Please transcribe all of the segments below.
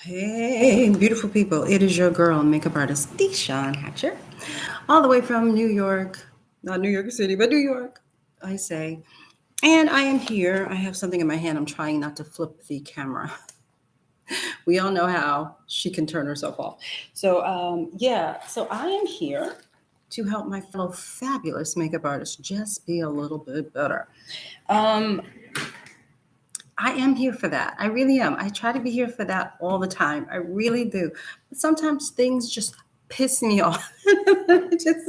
Hey, beautiful people. It is your girl, makeup artist, DeShawn Hatcher, all the way from New York, not New York City, but New York, I say. And I am here. I have something in my hand. I'm trying not to flip the camera. We all know how she can turn herself off. So I am here to help my fellow fabulous makeup artists just be a little bit better. Um, I am here for that. I really am. I try to be here for that all the time. I really do. But sometimes things just piss me off. just,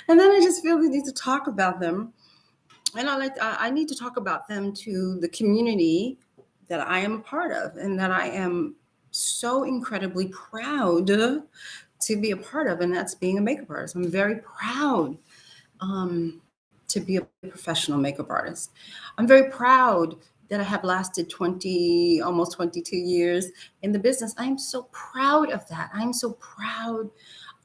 and then I just feel the need to talk about them. And I need to talk about them to the community that I am a part of and that I am so incredibly proud to be a part of, and that's being a makeup artist. I'm very proud to be a professional makeup artist. I'm very proud that I have lasted 20, almost 22 years in the business. I am so proud of that. I'm so proud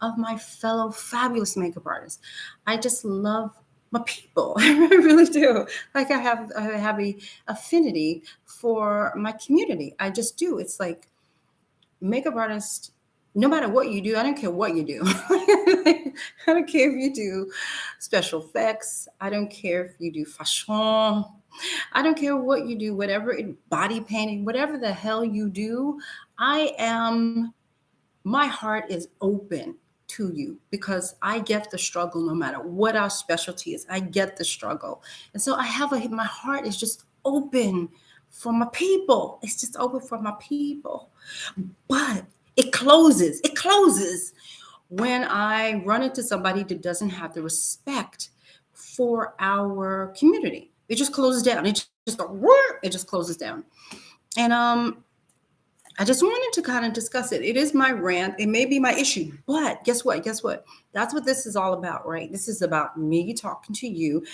of my fellow fabulous makeup artists. I just love my people. I really do. Like I have a affinity for my community. I just do. It's like makeup artist, no matter what you do, I don't care what you do. I don't care if you do special effects. I don't care if you do fashion. I don't care what you do, whatever body painting, whatever the hell you do. My heart is open to you because I get the struggle no matter what our specialty is. I get the struggle. And so my heart is just open for my people. It's just open for my people. But it closes when I run into somebody that doesn't have the respect for our community. It just closes down. It just closes down. And I just wanted to kind of discuss it. It is my rant. It may be my issue, but guess what? That's what this is all about, right? This is about me talking to you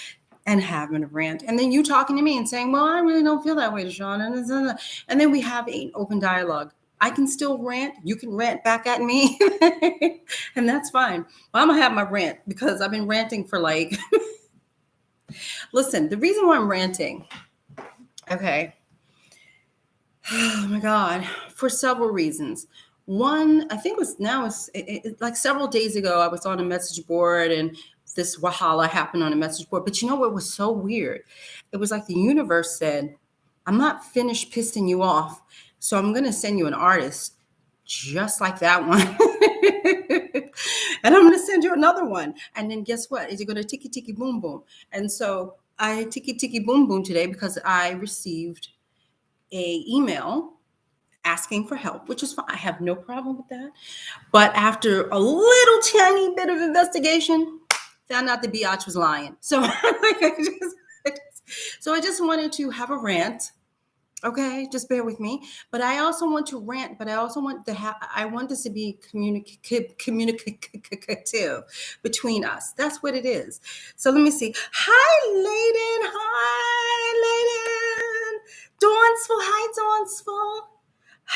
and having a rant, and then you talking to me and saying, "Well, I really don't feel that way, DeShawn," and then we have an open dialogue. I can still rant. You can rant back at me, and that's fine. Well, I'm gonna have my rant because I've been ranting for like. Listen, the reason why I'm ranting, okay. Oh my God, for several reasons. One, I think like several days ago, I was on a message board and this wahala happened on a message board. But you know what was so weird? It was like the universe said, I'm not finished pissing you off. So I'm going to send you an artist just like that one. And I'm going to send you another one. And then guess what? Is it going to tiki tiki boom boom? And so I tiki tiki boom boom today because I received a email asking for help, which is fine. I have no problem with that. But after a little tiny bit of investigation, found out the biatch was lying. So, so I just wanted to have a rant. Okay, just bear with me. But I also want to rant. But I also want I want this to be communicative between us. That's what it is. So let me see. Hi, Layden. Hi, Layden. Dawnsville. Hi, Dawnsville.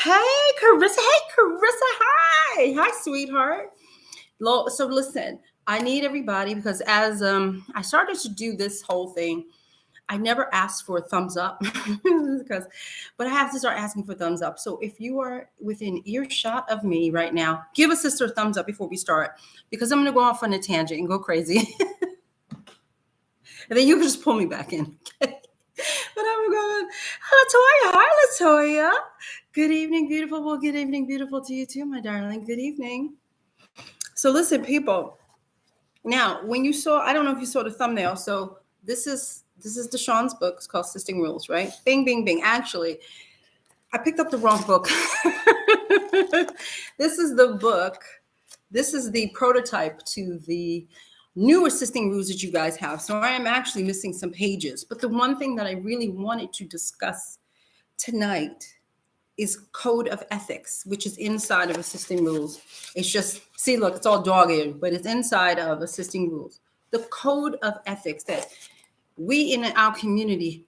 Hey, Carissa. Hey, Carissa. Hi. Hi, sweetheart. So listen, I need everybody because as I started to do this whole thing, I never asked for a thumbs up but I have to start asking for thumbs up. So if you are within earshot of me right now, give a sister a thumbs up before we start because I'm going to go off on a tangent and go crazy. And then you can just pull me back in. Okay? But I'm going, Latoya. Hi, Latoya. Good evening, beautiful. Well, good evening, beautiful to you too, my darling. Good evening. So listen, people. Now, when you saw, I don't know if you saw the thumbnail. So this is DeShawn's book. It's called Assisting Rules, right? Bing, bing, bing. Actually, I picked up the wrong book. This is the book. This is the prototype to the new assisting rules that you guys have. So I am actually missing some pages. But the one thing that I really wanted to discuss tonight is code of ethics, which is inside of assisting rules. It's just, see, look, it's all dog-eared, but it's inside of assisting rules. The code of ethics that we in our community,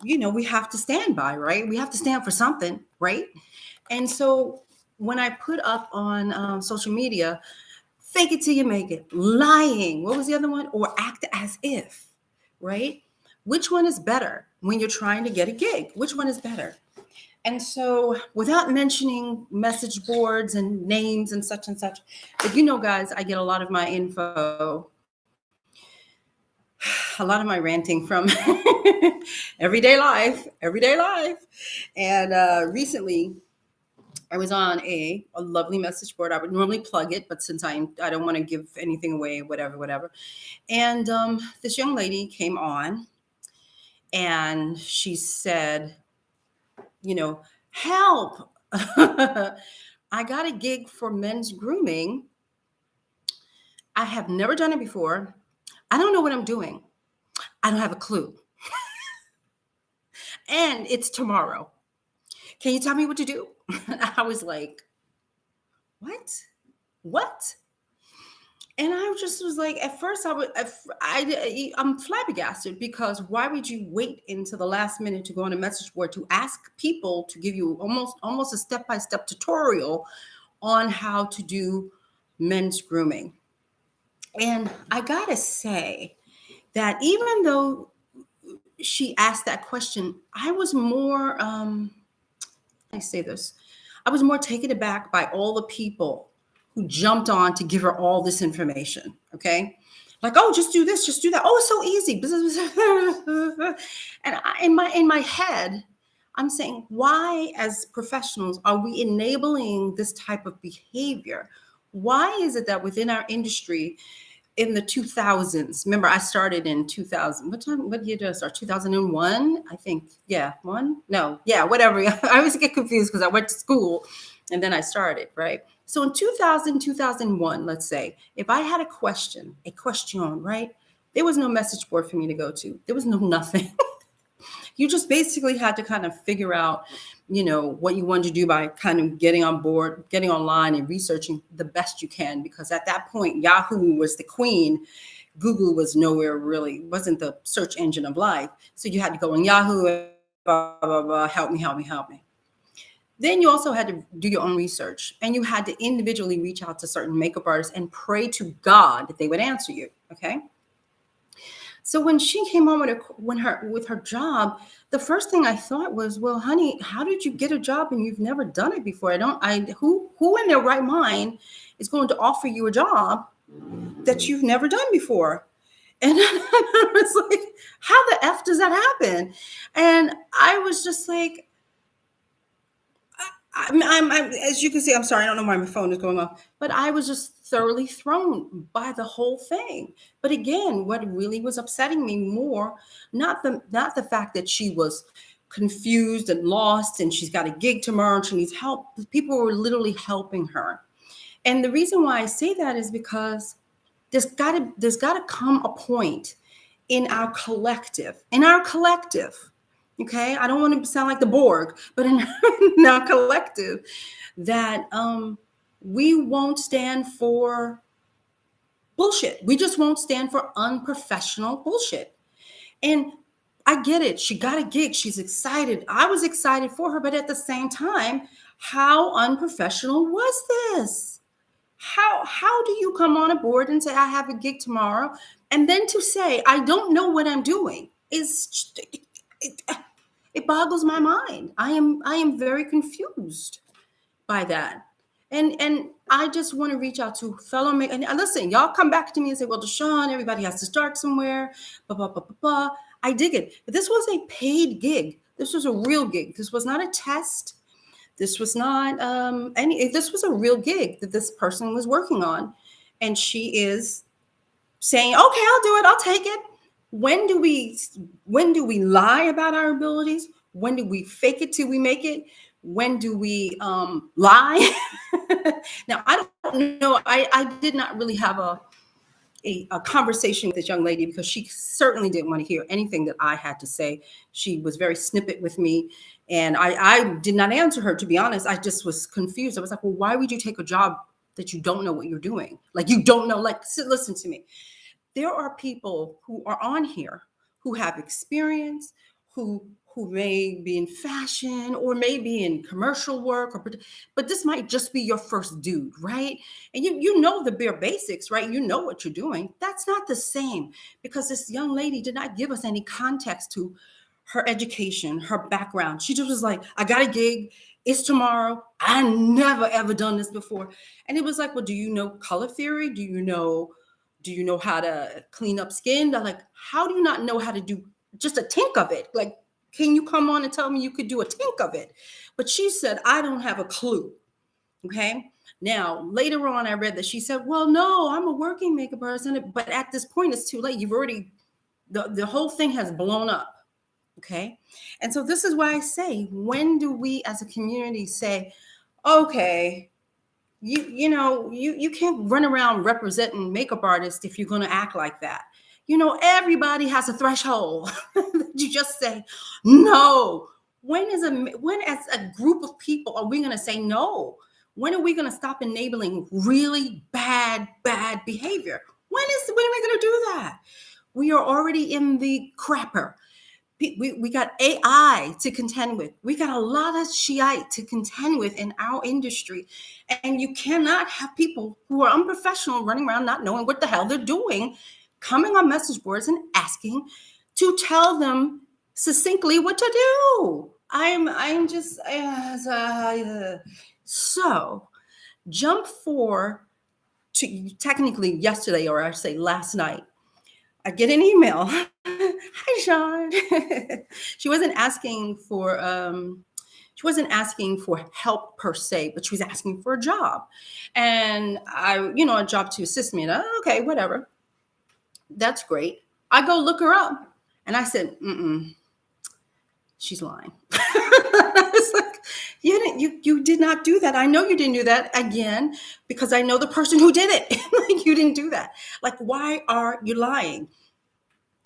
we have to stand by, right? We have to stand for something, right? And so when I put up on social media, fake it till you make it, lying, what was the other one? Or act as if, right? Which one is better when you're trying to get a gig? Which one is better? And so, without mentioning message boards and names and such, but you know, guys, I get a lot of my info, a lot of my ranting from everyday life. And recently, I was on a lovely message board. I would normally plug it, but since I don't want to give anything away, whatever. And this young lady came on, and she said, help. I got a gig for men's grooming. I have never done it before. I don't know what I'm doing. I don't have a clue. And it's tomorrow. Can you tell me what to do? I was like, what? And I just was like, at first I'm flabbergasted, because why would you wait until the last minute to go on a message board to ask people to give you almost a step-by-step tutorial on how to do men's grooming? And I gotta say that even though she asked that question, I was more, I say this, I was more taken aback by all the people who jumped on to give her all this information. Okay. Like, oh, just do this, just do that. Oh, it's so easy. And in my head, I'm saying, why, as professionals, are we enabling this type of behavior? Why is it that within our industry, in the 2000s, remember I started in 2000. What year did I start? 2001, I think. Yeah, one? No, yeah, whatever. I always get confused because I went to school and then I started, right? So in 2000, 2001, let's say, if I had a question, right? There was no message board for me to go to. There was no nothing. You just basically had to kind of figure out, what you wanted to do by kind of getting on board, getting online and researching the best you can. Because at that point, Yahoo was the queen. Google was nowhere really, wasn't the search engine of life. So you had to go on Yahoo and blah, blah, blah, help me. Then you also had to do your own research, and you had to individually reach out to certain makeup artists and pray to God that they would answer you. Okay. So when she came on with her job, the first thing I thought was, well, honey, how did you get a job and you've never done it before? Who in their right mind is going to offer you a job that you've never done before? And I was like, how the F does that happen? And I was just like, I'm as you can see, I'm sorry, I don't know why my phone is going off, but I was just thoroughly thrown by the whole thing. But again, what really was upsetting me more, not the fact that she was confused and lost and she's got a gig tomorrow and she needs help. People were literally helping her. And the reason why I say that is because there's gotta come a point in our collective. Okay, I don't want to sound like the Borg, but in our collective, that we won't stand for bullshit. We just won't stand for unprofessional bullshit. And I get it. She got a gig. She's excited. I was excited for her, but at the same time, how unprofessional was this? How do you come on a board and say, I have a gig tomorrow, and then to say, I don't know what I'm doing is it boggles my mind. I am very confused by that. And I just want to reach out to fellow and listen, y'all come back to me and say, well, DeShawn, everybody has to start somewhere, blah, blah, blah, blah, blah. I dig it. But this was a paid gig. This was a real gig. This was not a test. This was not this was a real gig that this person was working on. And she is saying, okay, I'll do it. I'll take it. When do we lie about our abilities? When do we fake it till we make it? When do we lie? Now, I don't know. I did not really have a conversation with this young lady because she certainly didn't want to hear anything that I had to say. She was very snippet with me, and I did not answer her, to be honest. I just was confused. I was like, well, why would you take a job that you don't know what you're doing? Like, you don't know, like, listen to me. There are people who are on here who have experience, who may be in fashion or maybe in commercial work, but this might just be your first dude, right? And you know the bare basics, right? You know what you're doing. That's not the same, because this young lady did not give us any context to her education, her background. She just was like, I got a gig. It's tomorrow. I never ever done this before. And it was like, well, do you know color theory? Do you know how to clean up skin? They're like, how do you not know how to do just a tink of it? Like, can you come on and tell me you could do a tink of it? But she said, I don't have a clue. Okay. Now, later on, I read that she said, well, no, I'm a working makeup person. But at this point, it's too late. You've already, the whole thing has blown up. Okay. And so this is why I say, when do we as a community say, okay, you can't run around representing makeup artists if you're going to act like that. Everybody has a threshold. You just say no. When as a group of people are we going to say no? When are we going to stop enabling really bad behavior? When are we going to do that? We are already in the crapper. We got AI to contend with. We got a lot of Shiite to contend with in our industry. And you cannot have people who are unprofessional running around not knowing what the hell they're doing, coming on message boards and asking to tell them succinctly what to do. I'm just so jump forward to technically yesterday, or I say last night. I get an email. Hi, Sean. She wasn't asking for help per se, but she was asking for a job, and a job to assist me. And okay, whatever, that's great. I go look her up, and I said, she's lying. It's like, you did not do that. I know you didn't do that, again, because I know the person who did it. Like, you didn't do that. Like, why are you lying?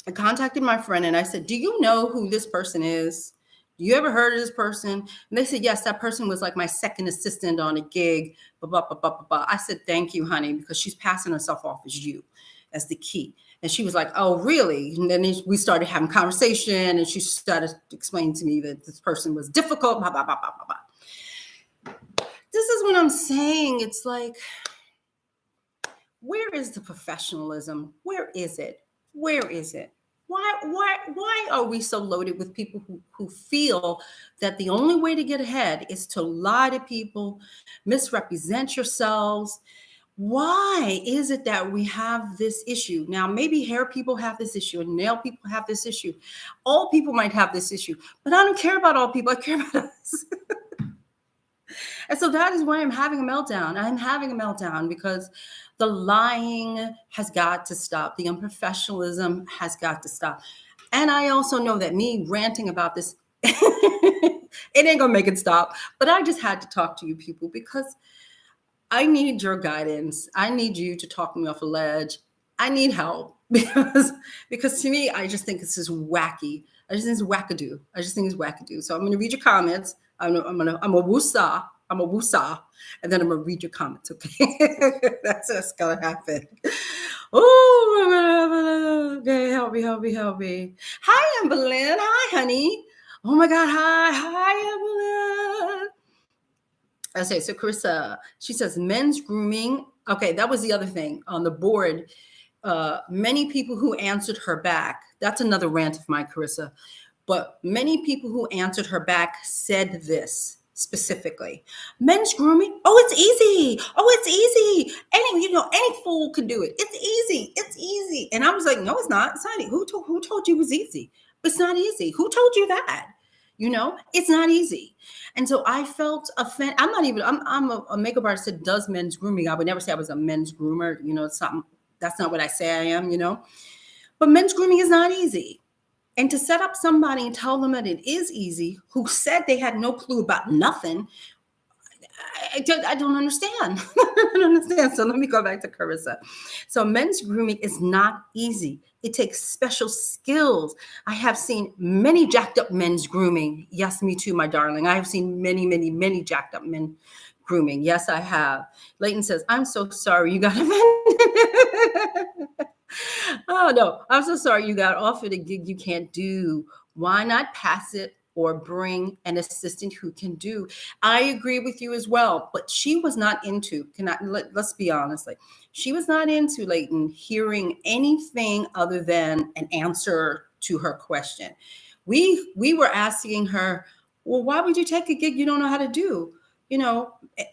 I contacted my friend and I said, do you know who this person is? You ever heard of this person? And they said, yes, that person was like my second assistant on a gig. Blah, blah, blah, blah, blah, blah. I said, thank you, honey, because she's passing herself off as the key. And she was like, oh, really? And then we started having conversation, and she started explaining to me that this person was difficult, blah, blah, blah, blah, blah, blah. This is what I'm saying. It's like, where is the professionalism? Where is it? Where is it? Why are we so loaded with people who feel that the only way to get ahead is to lie to people, misrepresent yourselves? Why is it that we have this issue? Now, maybe hair people have this issue and nail people have this issue. All people might have this issue, but I don't care about all people. I care about us. And so that is why I'm having a meltdown. I'm having a meltdown because the lying has got to stop. The unprofessionalism has got to stop. And I also know that me ranting about this, it ain't gonna make it stop. But I just had to talk to you people because I need your guidance. I need you to talk me off a ledge. I need help because to me, I just think this is wacky. I just think it's wackadoo. So I'm going to read your comments. I'm a woosah, and then I'm going to read your comments. Okay, that's what's going to happen. Oh, okay, help me. Hi, Amberlynn. Hi, honey. Oh my God. Hi, Amberlynn. Okay, so Carissa, she says men's grooming. Okay, that was the other thing on the board. Many people who answered her back, that's another rant of mine, Carissa, but many people who answered her back said this specifically. Men's grooming, it's easy. Any fool can do it. It's easy. And I was like, no, it's not. It's not. Who told you it was easy? It's not easy. Who told you that? It's not easy. And so I felt offended. I'm a makeup artist that does men's grooming. I would never say I was a men's groomer. That's not what I say I am, But men's grooming is not easy. And to set up somebody and tell them that it is easy, who said they had no clue about nothing, I don't understand. I don't understand. So let me go back to Carissa. So men's grooming is not easy. It takes special skills. I have seen many jacked up men's grooming. Yes, me too, my darling. I have seen many, many, many jacked up men grooming. Yes, I have. Leighton says, I'm so sorry you got offended. Oh, no, I'm so sorry you got offered a gig you can't do. Why not pass it or bring an assistant who can do? I agree with you as well, but she was not into, let's be honest, she was not into, Leighton, hearing anything other than an answer to her question. We were asking her, well, why would you take a gig you don't know how to do?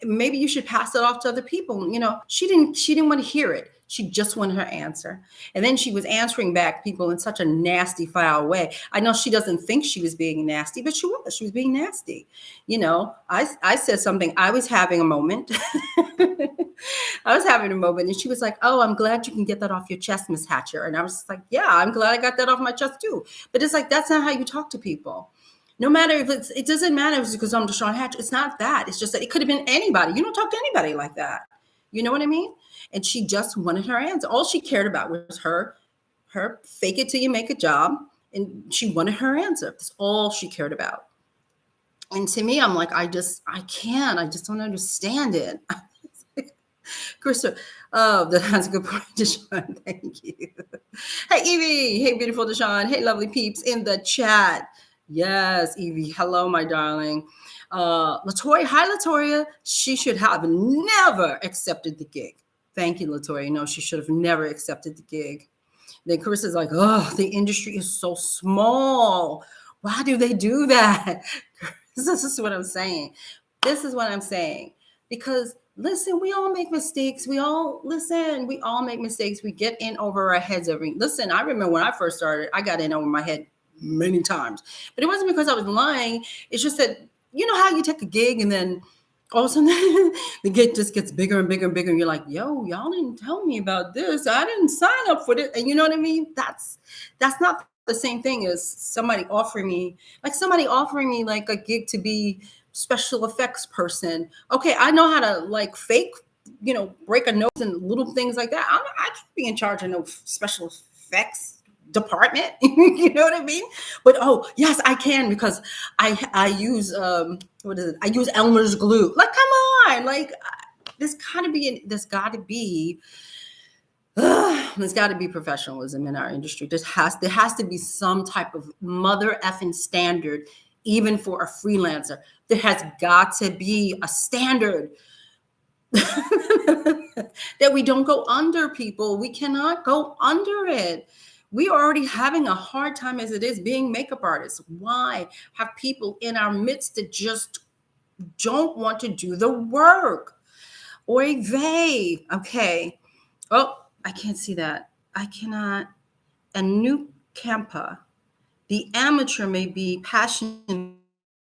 Maybe you should pass it off to other people. She didn't want to hear it. She just wanted her answer. And then she was answering back people in such a nasty, foul way. I know she doesn't think she was being nasty, but she was being nasty. I said something. I was having a moment. And she was like, oh, I'm glad you can get that off your chest, Miss Hatcher. And I was like, yeah, I'm glad I got that off my chest too. But it's like, that's not how you talk to people. No matter if it doesn't matter if it's because I'm DeShawn Hatcher. It's not that. It's just that it could have been anybody. You don't talk to anybody like that. You know what I mean? And she just wanted her answer. All she cared about was her fake it till you make a job. And she wanted her answer. That's all she cared about. And to me, I'm like, I just don't understand it. Krista, oh, that's a good point, DeShawn. Thank you. Hey, Evie. Hey, beautiful DeShawn. Hey, lovely peeps in the chat. Yes, Evie. Hello, my darling. Latoya. Hi, Latoya. She should have never accepted the gig. Thank you, Latoya. No, she should have never accepted the gig. Then Carissa's like, oh, the industry is so small. Why do they do that? This is what I'm saying. Because listen, we all make mistakes. We all make mistakes. We get in over our heads listen, I remember when I first started, I got in over my head many times. But it wasn't because I was lying. It's just that, you know how you take a gig and then all of a sudden the gig just gets bigger and bigger and bigger. And you're like, yo, y'all didn't tell me about this. I didn't sign up for it. And you know what I mean? That's not the same thing as somebody offering me like a gig to be special effects person. Okay, I know how to like fake, break a nose and little things like that. I can't be in charge of no special effects department. You know what I mean? But oh yes, I can, because I use I use Elmer's glue. Like, come on, like there's got to be professionalism in our industry. There has to be some type of mother effing standard, even for a freelancer. There has got to be a standard that we don't go under, people. We cannot go under it. We are already having a hard time as it is being makeup artists. Why have people in our midst that just don't want to do the work? Oy vey. Okay. Oh, I can't see that. I cannot. A new Campa. The amateur may be passionate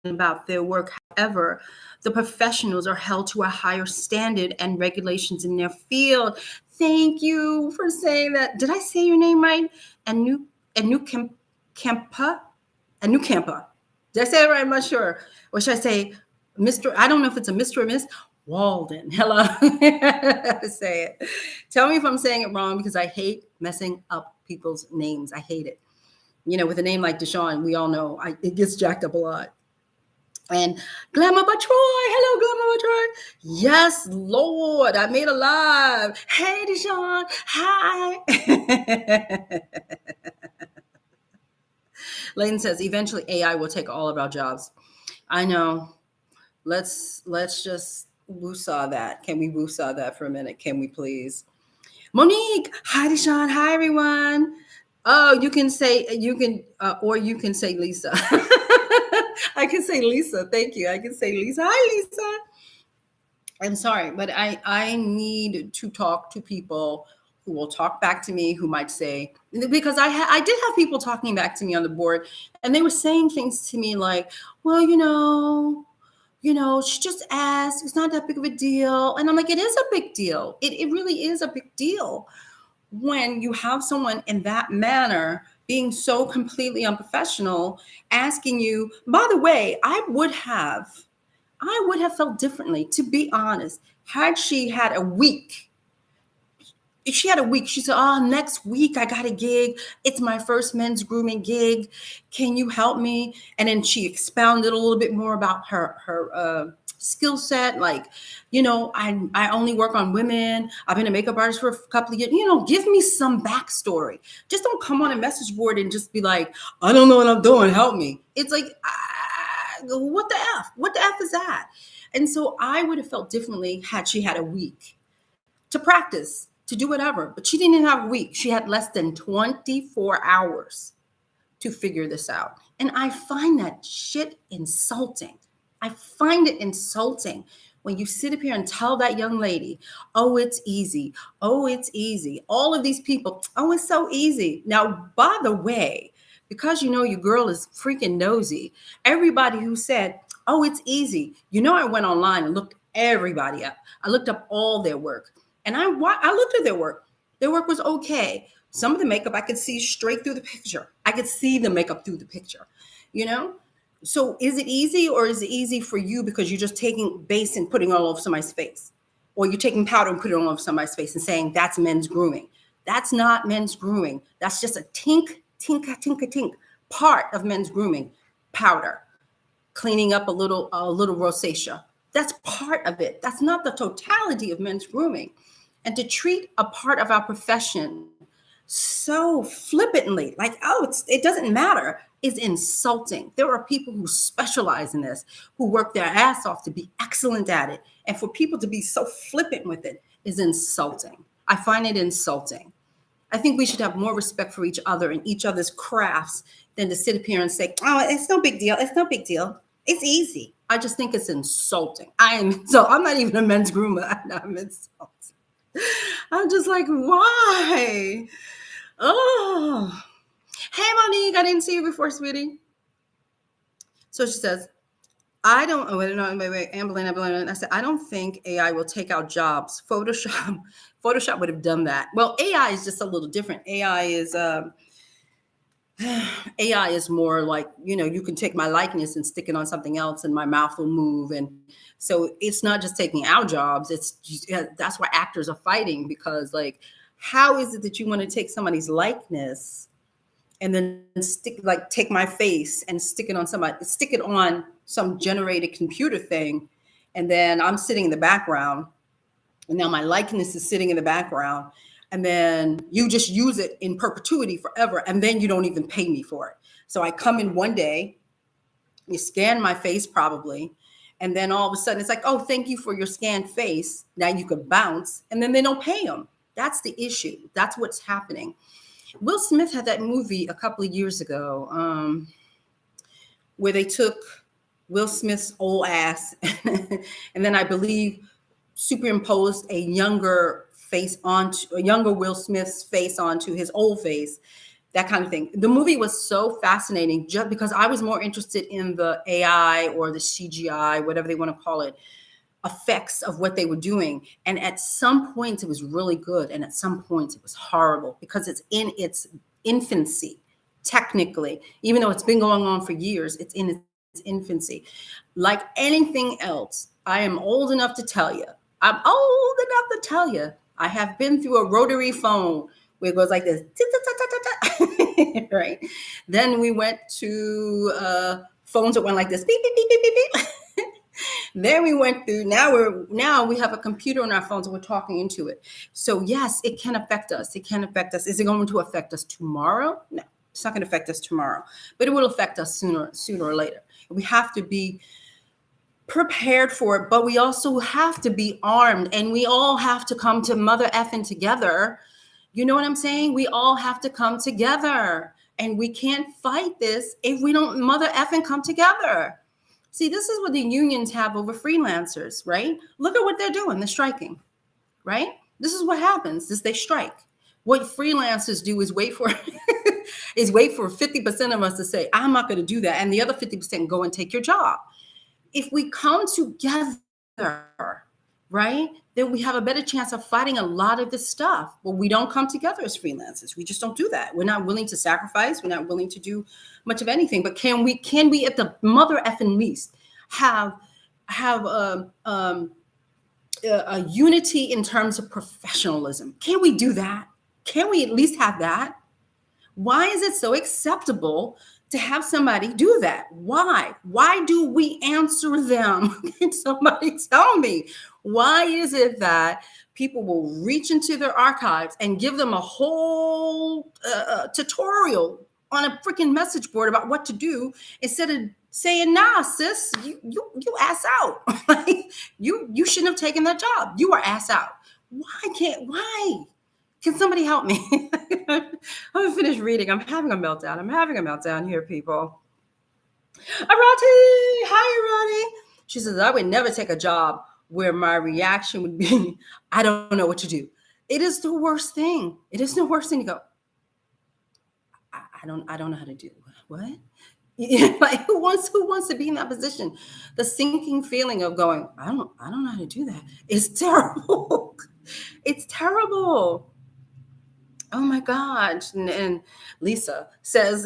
about their work. However, the professionals are held to a higher standard and regulations in their field. Thank you for saying that. Did I say your name right? A new Campa. Did I say it right? I'm not sure. Or should I say Mr.? I don't know if it's a Mr. or Miss Walden. Hello. Say it. Tell me if I'm saying it wrong, because I hate messing up people's names. I hate it. With a name like DeShawn, we all know it gets jacked up a lot. And Glamour by Troy. Hello, Glamour by Troy. Yes, Lord, I made a live. Hey, DeShawn. Hi. Layton says, eventually AI will take all of our jobs. I know. Let's just woosah that. Can we woosah that for a minute? Can we please? Monique. Hi, DeShawn. Hi, everyone. Oh, or you can say Lisa. I can say Lisa. Thank you. I can say Lisa. Hi, Lisa. I'm sorry, but I need to talk to people who will talk back to me, who might say, because I did have people talking back to me on the board, and they were saying things to me like, well, she just asked. It's not that big of a deal. And I'm like, it is a big deal. It really is a big deal when you have someone in that manner being so completely unprofessional, asking you. By the way, I would have felt differently, to be honest, had she had a week. If she had a week, she said, oh, next week I got a gig. It's my first men's grooming gig. Can you help me? And then she expounded a little bit more about her skill set. Like, I only work on women. I've been a makeup artist for a couple of years. Give me some backstory. Just don't come on a message board and just be like, I don't know what I'm doing. Help me. It's like, what the F? What the F is that? And so I would have felt differently had she had a week to practice, to do whatever. But she didn't have a week. She had less than 24 hours to figure this out. And I find that shit insulting. I find it insulting when you sit up here and tell that young lady, oh, it's easy. Oh, it's easy. All of these people, oh, it's so easy. Now, by the way, because you know your girl is freaking nosy, everybody who said, oh, it's easy. You know, I went online and looked everybody up. I looked up all their work and I looked at their work. Their work was okay. Some of the makeup I could see straight through the picture. I could see the makeup through the picture, you know? So is it easy, or is it easy for you because you're just taking base and putting it all over somebody's face? Or you're taking powder and putting it all over somebody's face and saying that's men's grooming. That's not men's grooming. That's just a tink part of men's grooming. Powder, cleaning up a little rosacea. That's part of it. That's not the totality of men's grooming. And to treat a part of our profession so flippantly, like, oh, it doesn't matter, is insulting. There are people who specialize in this, who work their ass off to be excellent at it. And for people to be so flippant with it is insulting. I find it insulting. I think we should have more respect for each other and each other's crafts than to sit up here and say, oh, it's no big deal. It's no big deal. It's easy. I just think it's insulting. I'm not even a men's groomer. I'm insulting. I'm just like, why? Oh, hey, Monique, I didn't see you before, sweetie. So she says, I don't, oh, wait, Amberlynn. I said, I don't think AI will take out jobs. Photoshop would have done that. Well, AI is just a little different. AI is more like, you know, you can take my likeness and stick it on something else and my mouth will move. And so it's not just taking our jobs. That's why actors are fighting, because like, how is it that you want to take somebody's likeness and then take my face and stick it on some generated computer thing. And then I'm sitting in the background and now my likeness is sitting in the background. And then you just use it in perpetuity forever. And then you don't even pay me for it. So I come in one day, you scan my face probably. And then all of a sudden it's like, oh, thank you for your scanned face. Now you could bounce, and then they don't pay them. That's the issue. That's what's happening. Will Smith had that movie a couple of years ago where they took Will Smith's old ass and then I believe superimposed a younger Will Smith's face onto his old face, that kind of thing. The movie was so fascinating just because I was more interested in the AI or the CGI, whatever they want to call it, effects of what they were doing. And at some points it was really good. And at some points it was horrible because it's in its infancy, technically, even though it's been going on for years, it's in its infancy. Like anything else, I am old enough to tell you, I have been through a rotary phone where it goes like this, right? Then we went to phones that went like this, beep, beep, beep, beep, beep, beep. Then we went through, now we have a computer on our phones and we're talking into it. So yes, it can affect us. It can affect us. Is it going to affect us tomorrow? No, it's not going to affect us tomorrow, but it will affect us sooner or later. We have to be prepared for it, but we also have to be armed, and we all have to come to mother effing together. You know what I'm saying? We all have to come together, and we can't fight this if we don't mother effing come together. See, this is what the unions have over freelancers, right? Look at what they're doing. They're striking, right? This is what happens, is they strike. What freelancers do is wait for 50% of us to say, I'm not going to do that. And the other 50% go and take your job. If we come together, right, then we have a better chance of fighting a lot of this stuff. But we don't come together as freelancers. We just don't do that. We're not willing to sacrifice. We're not willing to do much of anything. But can we at the mother effing least have a unity in terms of professionalism? Can we do that? Can we at least have that? Why is it so acceptable to have somebody do that? Why? Why do we answer them? Can somebody tell me? Why is it that people will reach into their archives and give them a whole tutorial on a freaking message board about what to do instead of saying, nah, sis, you ass out. Like, you shouldn't have taken that job. You are ass out. Why? Can somebody help me? I'm gonna finish reading. I'm having a meltdown. I'm having a meltdown here, people. Arati, hi, Arati. She says, I would never take a job where my reaction would be, I don't know what to do. It is the worst thing. It is the worst thing to go, I don't know how to do what? Yeah, like who wants to be in that position? The sinking feeling of going, I don't know how to do that. It's terrible. It's terrible. Oh my gosh. And Lisa says,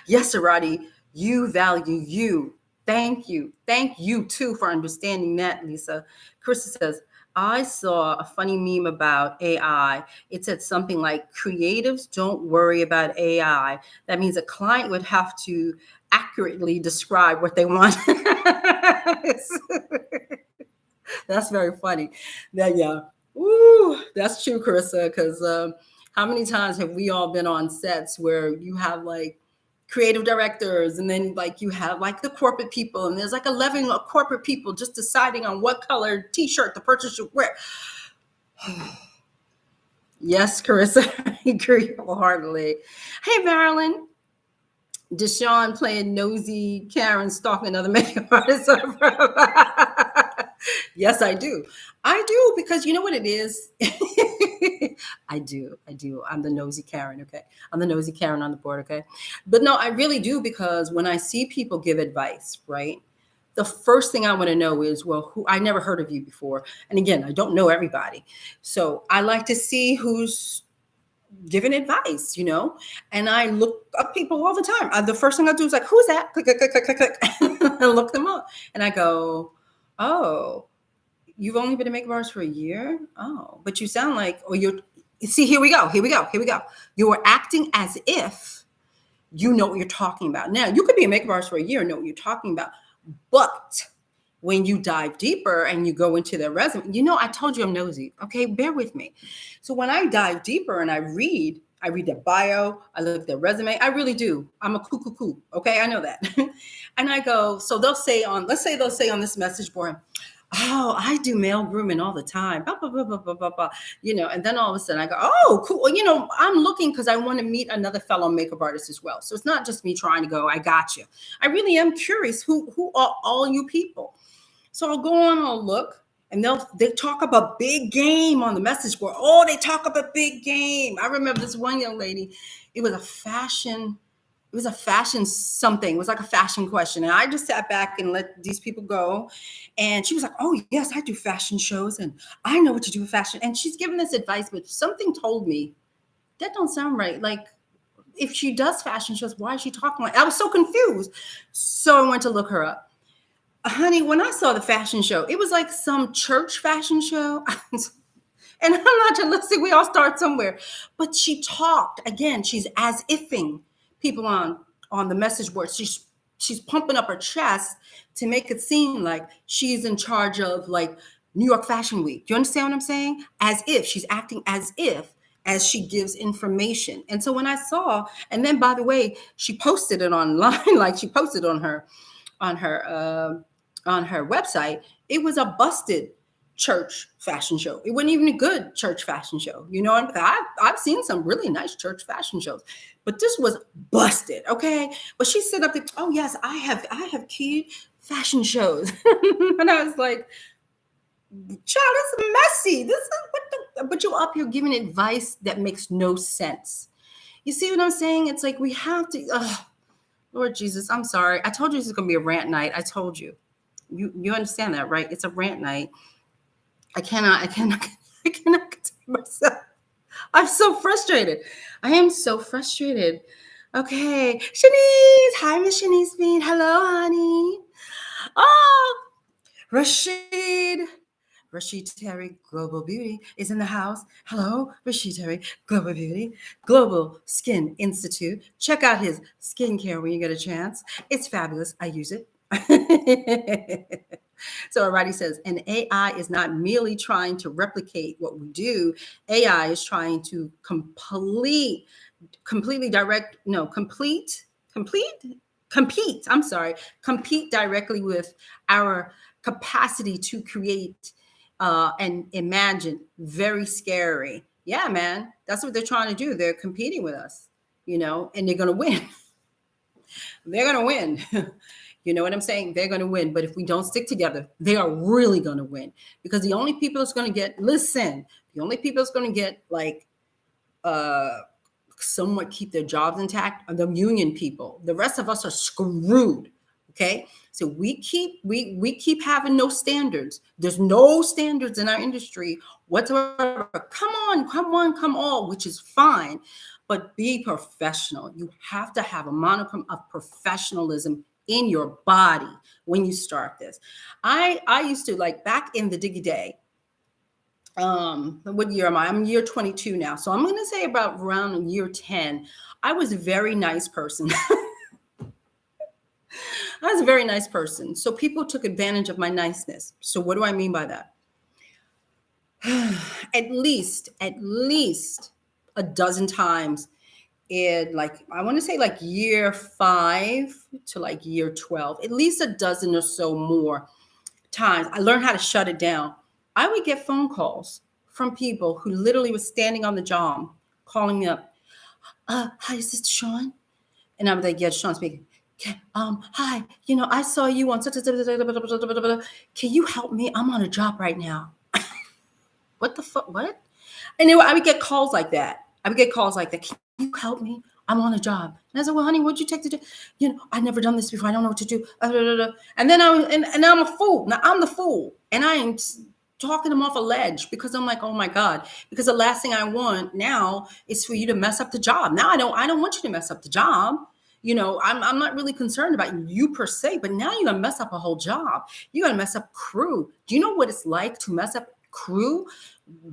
yes, Arati, you value you. Thank you. Thank you too for understanding that, Lisa. Krista says, I saw a funny meme about AI. It said something like, creatives don't worry about AI. That means a client would have to accurately describe what they want. That's very funny. That, yeah. Ooh, that's true, Carissa, because how many times have we all been on sets where you have like creative directors and then like you have like the corporate people and there's like 11 corporate people just deciding on what color t-shirt the person should wear. Yes, Carissa, I agree wholeheartedly. Hey, Marilyn. DeShawn playing nosy Karen stalking another makeup artist. Yes, I do. I do because you know what it is? I do. I do. I'm the nosy Karen, okay? I'm the nosy Karen on the board, okay? But no, I really do because when I see people give advice, right? The first thing I want to know is, well, who I never heard of you before. And again, I don't know everybody. So I like to see who's giving advice, you know, and I look up people all the time. The first thing I do is like, who's that? Click, click, click, click, click, click. I look them up and I go, oh, you've only been a makeup artist for a year? Oh, but you sound like, or you're, see, here we go. You are acting as if you know what you're talking about. Now, you could be a makeup artist for a year and know what you're talking about, but when you dive deeper and you go into their resume, you know, I told you I'm nosy. Okay, bear with me. So when I dive deeper and I read their bio, I look at their resume. I really do. I'm a cuckoo. Okay, I know that. And I go, so let's say they'll say on this message board, oh, I do male grooming all the time, blah, blah, blah, blah, blah, blah, blah. You know, and then all of a sudden I go, oh, cool. You know, I'm looking because I want to meet another fellow makeup artist as well. So it's not just me trying to go, I got you. I really am curious who are all you people. So I'll go on, I'll look, and they talk about big game on the message board. Oh, they talk about big game. I remember this one young lady, it was a fashion something. It was like a fashion question. And I just sat back and let these people go. And she was like, oh, yes, I do fashion shows and I know what to do with fashion. And she's giving this advice, but something told me that don't sound right. Like, if she does fashion shows, why is she talking like I was so confused. So I went to look her up. Honey, when I saw the fashion show, it was like some church fashion show. And I'm not listen, we all start somewhere. But she talked again. She's as ifing people on the message board. She's pumping up her chest to make it seem like she's in charge of like New York Fashion Week. Do you understand what I'm saying? As if she's acting as she gives information. And so when I saw, and then by the way, she posted it online, like she posted on her website. It was a busted church fashion show. It wasn't even a good church fashion show. You know, I've seen some really nice church fashion shows, but this was busted. Okay, but she said up there, oh yes, I have key fashion shows, and I was like, child, it's messy. This is but you're up here giving advice that makes no sense. You see what I'm saying? It's like we have to. Lord Jesus, I'm sorry. I told you this is gonna be a rant night. I told you. You understand that, right? It's a rant night. I cannot contain myself. I'm so frustrated. I am so frustrated. Okay. Shanice. Hi, Miss Shanice Bean. Hello, honey. Oh, Rashid Terry, Global Beauty, is in the house. Hello, Rashid Terry, Global Beauty, Global Skin Institute. Check out his skincare when you get a chance. It's fabulous. I use it. So Arati says, and AI is not merely trying to replicate what we do. AI is trying to compete directly with our capacity to create and imagine. Very scary. Yeah, man, that's what they're trying to do. They're competing with us, and they're going to win. They're going to win. You know what I'm saying? They're going to win. But if we don't stick together, they are really going to win, because the only people that's going to get, the only people that's going to get like, somewhat keep their jobs intact are the union people. The rest of us are screwed. Okay. So we keep having no standards. There's no standards in our industry whatsoever. Come on, come all, which is fine, but be professional. You have to have a monicum of professionalism in your body when you start this. I used to, like, back in the diggy day. What year am I? I'm year 22 now. So I'm going to say about around year 10, I was a very nice person. I was a very nice person. So people took advantage of my niceness. So what do I mean by that? At least a dozen times in, like, I want to say like year 5 to like year 12, at least a dozen or so more times, I learned how to shut it down. I would get phone calls from people who literally was standing on the job calling me up. Hi, is this DeShawn? And I was like, yeah, DeShawn speaking. Hi, I saw you on. Can you help me? I'm on a job right now. What the fuck? What? And I would get calls like that. Can you help me? I'm on a job. And I said, well, honey, what'd you take to do? I've never done this before. I don't know what to do. And then and I'm a fool. Now I'm the fool. And I am talking them off a ledge, because I'm like, oh my God, because the last thing I want now is for you to mess up the job. Now I don't want you to mess up the job. I'm not really concerned about you per se, but now you're gonna mess up a whole job. You're gonna mess up crew. Do you know what it's like to mess up crew?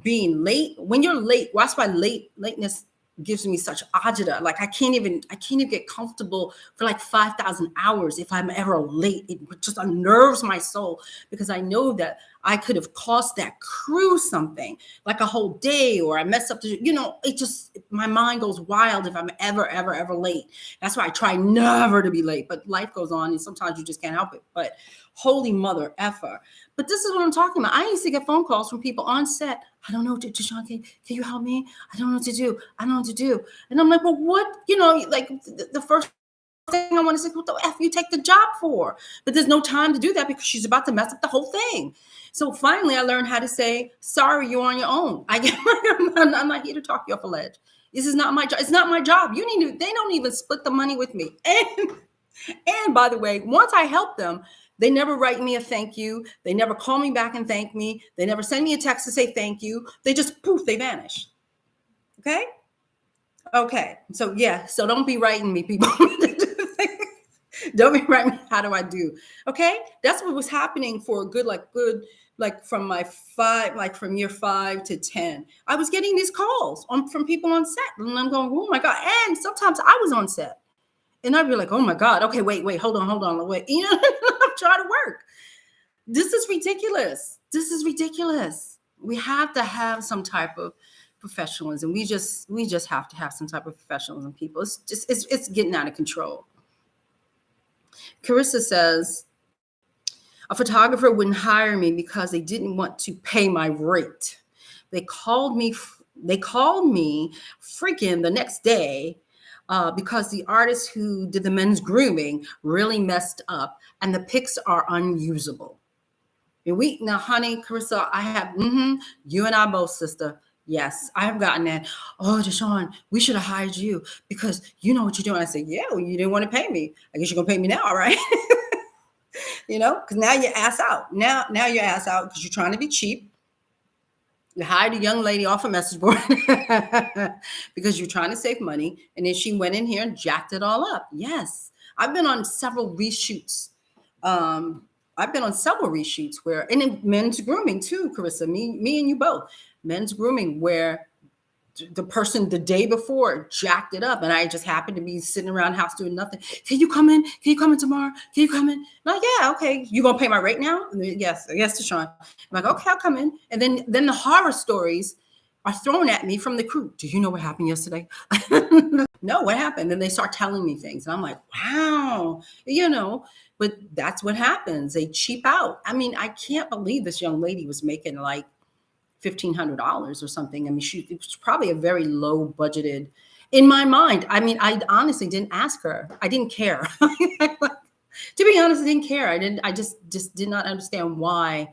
Being late. When you're late, well, that's why lateness gives me such agita. Like I can't even get comfortable for like 5,000 hours if I'm ever late. It just unnerves my soul, because I know that I could have cost that crew something, like a whole day, or I mess up it just, my mind goes wild if I'm ever late. That's why I try never to be late, but life goes on and sometimes you just can't help it. But holy mother effer. But this is what I'm talking about. I used to get phone calls from people on set. I don't know what to do. DeShawn, can you help me? I don't know what to do. I don't know what to do. And I'm like, well, what? Like the first thing I want to say, what the F you take the job for? But there's no time to do that, because she's about to mess up the whole thing. So finally I learned how to say, sorry, you're on your own. I'm not here to talk you off a ledge. This is not my job. It's not my job. They don't even split the money with me. And by the way, once I help them, they never write me a thank you. They never call me back and thank me. They never send me a text to say thank you. They just poof, they vanish. Okay. So yeah. So don't be writing me, people. Don't be writing me. How do I do? Okay. That's what was happening for a good, from from year 5 to 10. I was getting these calls from people on set, and I'm going, oh my God. And sometimes I was on set. And I'd be like, oh my God, okay, wait, hold on, wait. I'm trying to work. This is ridiculous. We have to have some type of professionalism. We just have to have some type of professionalism, people. It's getting out of control. Carissa says, a photographer wouldn't hire me because they didn't want to pay my rate. They called me freaking the next day, because the artist who did the men's grooming really messed up and the pics are unusable. And now, honey, Carissa, I have, you and I both, sister. Yes, I have gotten that. Oh, DeShawn, we should have hired you because you know what you're doing. I said, yeah, well, you didn't want to pay me. I guess you're going to pay me now, right? Because now you're ass out. Now you're ass out because you're trying to be cheap. You hired a young lady off a message board because you're trying to save money. And then she went in here and jacked it all up. Yes. I've been on several reshoots. And in men's grooming too, Carissa, me and you both. Men's grooming, where the person the day before jacked it up, and I just happened to be sitting around the house doing nothing. Can you come in? Can you come in tomorrow? Can you come in? Like, yeah, okay. You gonna pay my rate now? Yes, DeShawn. I'm like, okay, I'll come in. And then the horror stories are thrown at me from the crew. Do you know what happened yesterday? No, what happened? And they start telling me things, and I'm like, wow, But that's what happens. They cheap out. I mean, I can't believe this young lady was making like $1,500 or something. I mean, it was probably a very low budgeted in my mind. I mean, I honestly didn't ask her. I didn't care. To be honest, I didn't care. I just did not understand why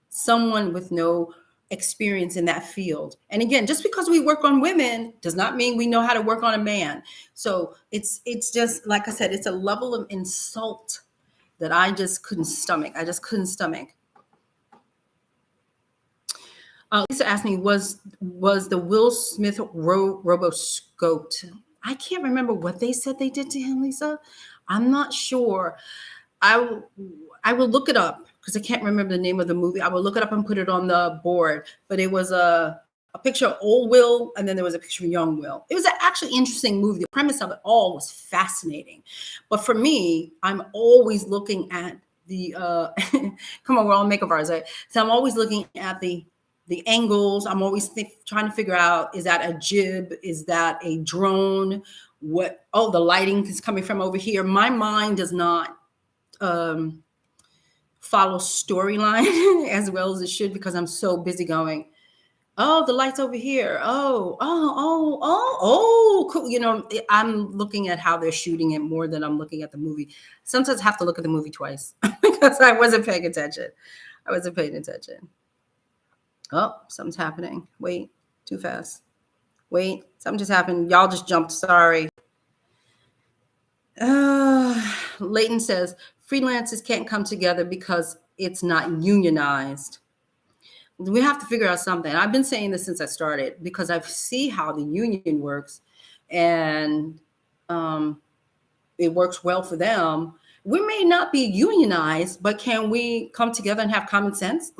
someone with no experience in that field. And again, just because we work on women does not mean we know how to work on a man. So it's just, like I said, it's a level of insult that I just couldn't stomach. I just couldn't stomach. Lisa asked me, was the Will Smith robo-scoped? I can't remember what they said they did to him, Lisa. I'm not sure. I will look it up because I can't remember the name of the movie. I will look it up and put it on the board. But it was a picture of old Will, and then there was a picture of young Will. It was an actually interesting movie. The premise of it all was fascinating. But for me, I'm always looking at the come on, we're all makeup artists, right? So I'm always looking at the angles. I'm always trying to figure out, is that a jib? Is that a drone? What? Oh, the lighting is coming from over here. My mind does not follow storyline as well as it should because I'm so busy going, oh, the light's over here. Oh, cool. You know, I'm looking at how they're shooting it more than I'm looking at the movie. Sometimes I have to look at the movie twice because I wasn't paying attention. Oh, something's happening. Wait, too fast. Wait, something just happened. Y'all just jumped. Sorry. Leighton says, freelancers can't come together because it's not unionized. We have to figure out something. I've been saying this since I started because I see how the union works and it works well for them. We may not be unionized, but can we come together and have common sense?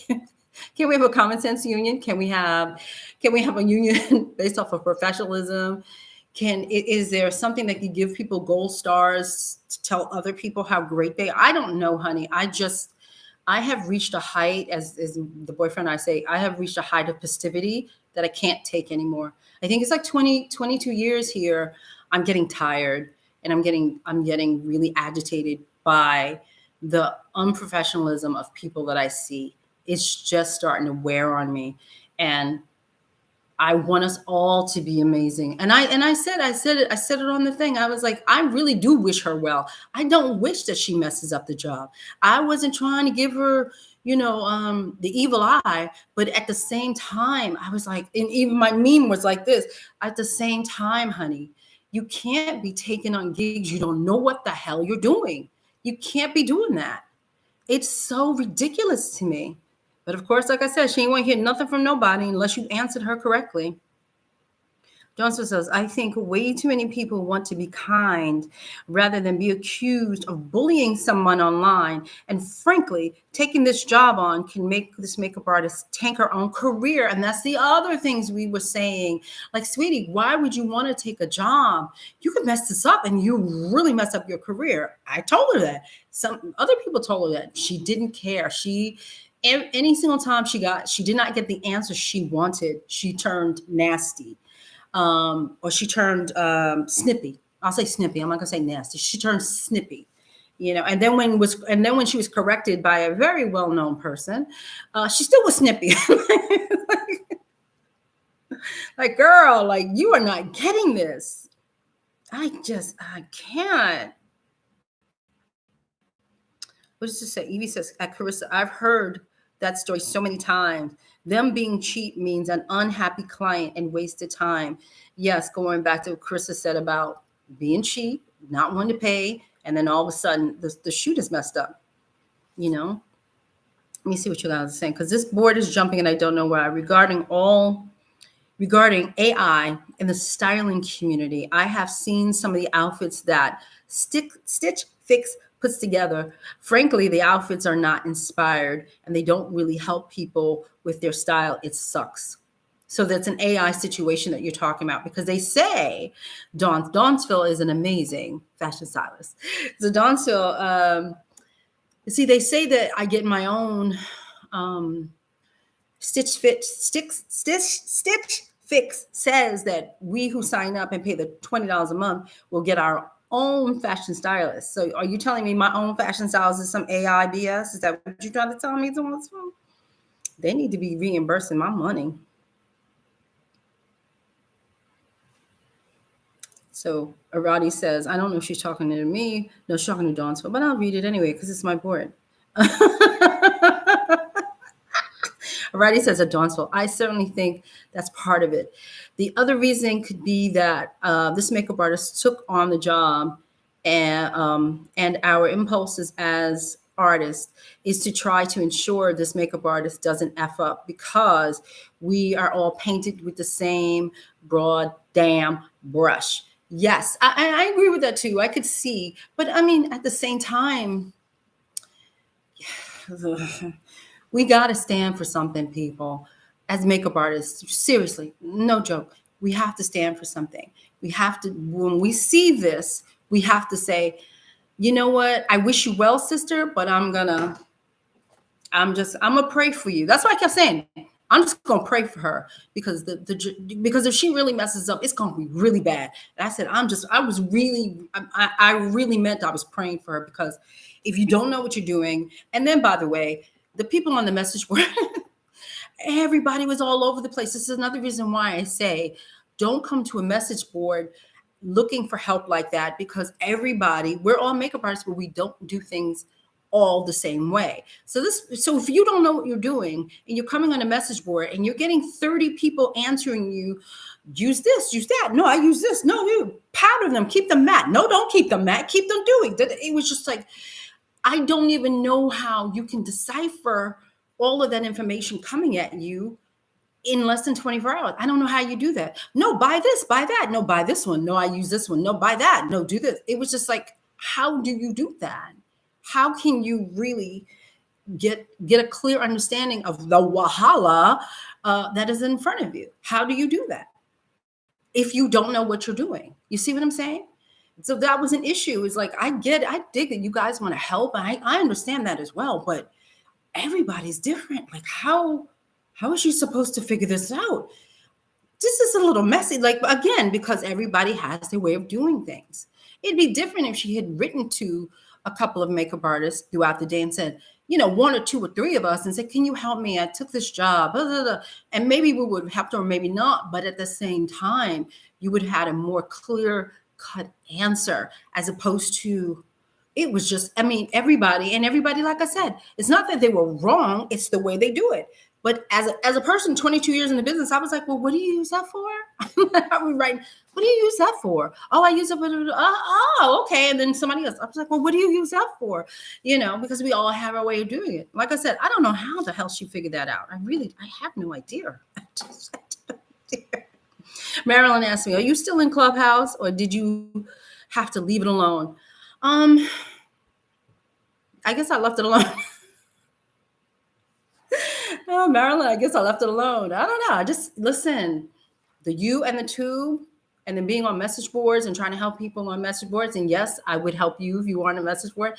Can we have a common sense union? Can we have a union based off of professionalism? Is there something that can give people gold stars to tell other people how great they are? I don't know, honey. I have reached a height, as the boyfriend and I say, I have reached a height of festivity that I can't take anymore. I think it's like 22 years here. I'm getting tired and I'm getting really agitated by the unprofessionalism of people that I see. It's just starting to wear on me. And I want us all to be amazing. And I said it on the thing. I was like, I really do wish her well. I don't wish that she messes up the job. I wasn't trying to give her, the evil eye, but at the same time, I was like, and even my meme was like this, at the same time, honey, you can't be taking on gigs. You don't know what the hell you're doing. You can't be doing that. It's so ridiculous to me. But of course, like I said, she ain't want to hear nothing from nobody unless you answered her correctly. Johnson says, I think way too many people want to be kind rather than be accused of bullying someone online. And frankly, taking this job on can make this makeup artist tank her own career. And that's the other things we were saying. Like, sweetie, why would you want to take a job? You could mess this up and you really mess up your career. I told her that. Some other people told her that. She didn't care. Any single time she did not get the answer she wanted, she turned nasty. Or she turned snippy. I'll say snippy. I'm not gonna say nasty. She turned snippy, And then when she was corrected by a very well-known person, she still was snippy. Like, girl, like, you are not getting this. I can't. What does it say? Evie says, Carissa, I've heard that story so many times. Them being cheap means an unhappy client and wasted time. Yes, going back to what Carissa said about being cheap, not wanting to pay, and then all of a sudden the shoot is messed up. Let me see what you guys are saying, because this board is jumping and I don't know why. Regarding AI in the styling community, I have seen some of the outfits that Stitch Fix puts together. Frankly, the outfits are not inspired and they don't really help people with their style. It sucks. So that's an AI situation that you're talking about, because they say Donsville is an amazing fashion stylist. So Donsville, they say that I get my own Stitch Fix says that we who sign up and pay the $20 a month will get our own fashion stylist. So are you telling me my own fashion stylist is some AI BS? Is that what you're trying to tell me? They need to be reimbursing my money. So Arati says, I don't know if she's talking to me. No, she's talking to Donsville, but I'll read it anyway because it's my board. Arati says at Donsville, I certainly think that's part of it. The other reason could be that this makeup artist took on the job, and our impulses as artists is to try to ensure this makeup artist doesn't F up because we are all painted with the same broad damn brush. Yes, I agree with that too. I could see, but I mean, at the same time, we got to stand for something, people. As makeup artists, seriously, no joke. We have to stand for something. We have to, when we see this, we have to say, you know what? I wish you well, sister, but I'm gonna pray for you. That's what I kept saying. I'm just gonna pray for her because because if she really messes up, it's gonna be really bad. And I said, I really meant I was praying for her because if you don't know what you're doing, and then by the way, the people on the message board, everybody was all over the place. This is another reason why I say, don't come to a message board looking for help like that because we're all makeup artists, but we don't do things all the same way. So if you don't know what you're doing and you're coming on a message board and you're getting 30 people answering you, use this, use that. No, I use this. No, you powder them, keep them matte. No, don't keep them matte. Keep them dewy. It was just like, I don't even know how you can decipher all of that information coming at you in less than 24 hours. I don't know how you do that. No, buy this, buy that. No, buy this one. No, I use this one. No, buy that. No, do this. It was just like, how do you do that? How can you really get a clear understanding of the wahala that is in front of you? How do you do that if you don't know what you're doing? You see what I'm saying? So that was an issue. It's like, I dig that you guys want to help. I understand that as well, but everybody's different. Like, how is she supposed to figure this out? This is a little messy. Like, again, because everybody has their way of doing things. It'd be different if she had written to a couple of makeup artists throughout the day and said, one or two or three of us, and said, can you help me? I took this job, blah, blah, blah. And maybe we would have helped her, or maybe not. But at the same time, you would have had a more clear cut answer as opposed to, it was just, everybody, like I said, it's not that they were wrong, it's the way they do it. But as a person, 22 years in the business, I was like, well, what do you use that for? I was writing, what do you use that for? Oh, I use it for, oh, okay. And then somebody else, I was like, well, what do you use that for? Because we all have our way of doing it. Like I said, I don't know how the hell she figured that out. I have no idea. Marilyn asked me, are you still in Clubhouse or did you have to leave it alone? I guess I left it alone. Oh, Marilyn, I guess I left it alone. I don't know. I just listen, the you and the two, and then being on message boards and trying to help people on message boards. And yes, I would help you if you were on a message board.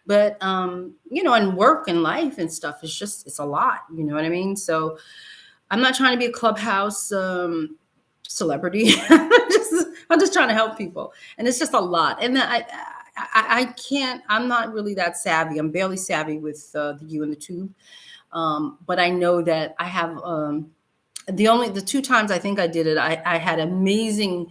But, and work and life and stuff, it's a lot. You know what I mean? So I'm not trying to be a Clubhouse celebrity. I'm just trying to help people. And it's just a lot. And I can't, I'm not really that savvy. I'm barely savvy with the you and the two. But I know that I have the two times I think I did it, I had amazing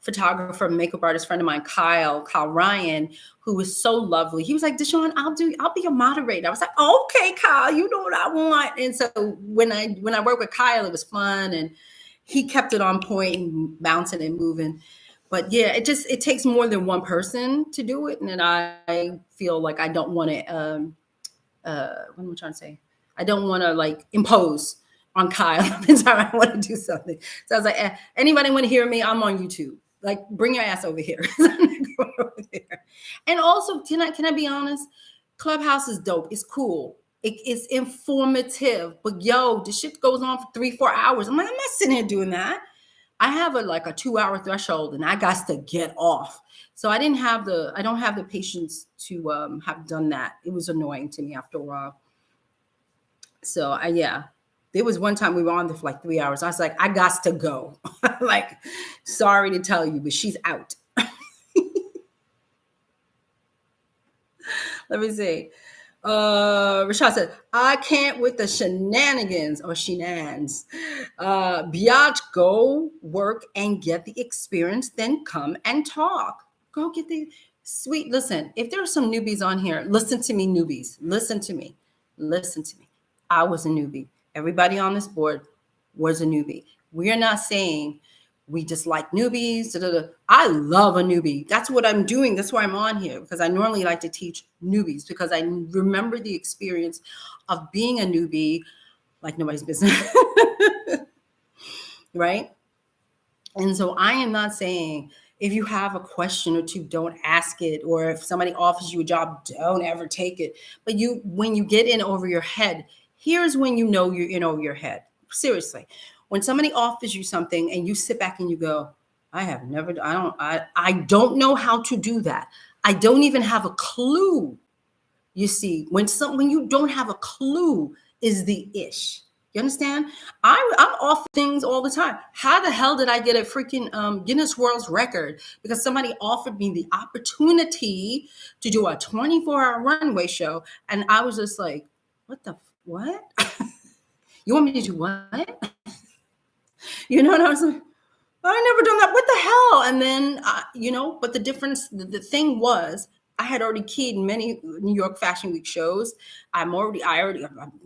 photographer, makeup artist friend of mine, Kyle Ryan, who was so lovely. He was like, DeShawn, I'll be your moderator. I was like, okay, Kyle, you know what I want. And so when I worked with Kyle, it was fun, and he kept it on point and bouncing and moving. But yeah, it takes more than one person to do it, and then I feel like I don't want to. What am I trying to say? I don't want to like impose on Kyle every time I want to do something. So I was like, anybody want to hear me? I'm on YouTube. Like, bring your ass over here. And also, can I be honest? Clubhouse is dope. It's cool. It's informative. But yo, this shit goes on for 3-4 hours. I'm like, I'm not sitting here doing that. I have a 2-hour threshold, and I got to get off. So I don't have the patience to have done that. It was annoying to me after a while. So there was one time we were on there for 3 hours. I was like, I got to go. Like, sorry to tell you, but she's out. Let me see. Rashad said, I can't with the shenanigans or shenanigans. Biatch, go work and get the experience, then come and talk. Go get the sweet. Listen, if there are some newbies on here, listen to me, newbies. Listen to me. Listen to me. I was a newbie. Everybody on this board was a newbie. We are not saying we dislike newbies. Da, da, da. I love a newbie. That's what I'm doing. That's why I'm on here, because I normally like to teach newbies, because I remember the experience of being a newbie like nobody's business. Right? And so I am not saying if you have a question or two, don't ask it. Or if somebody offers you a job, don't ever take it. But when you get in over your head, here's when you know you're in over your head. Seriously. When somebody offers you something and you sit back and you go, I don't know how to do that. I don't even have a clue. You see, when you don't have a clue is the ish. You understand? I'm off things all the time. How the hell did I get a freaking Guinness World's Record? Because somebody offered me the opportunity to do a 24-hour runway show, and I was just like, what? You want me to do what? You know what I was like? I never done that. What the hell? And then, but the difference, the thing was, I had already keyed many New York Fashion Week shows. I'm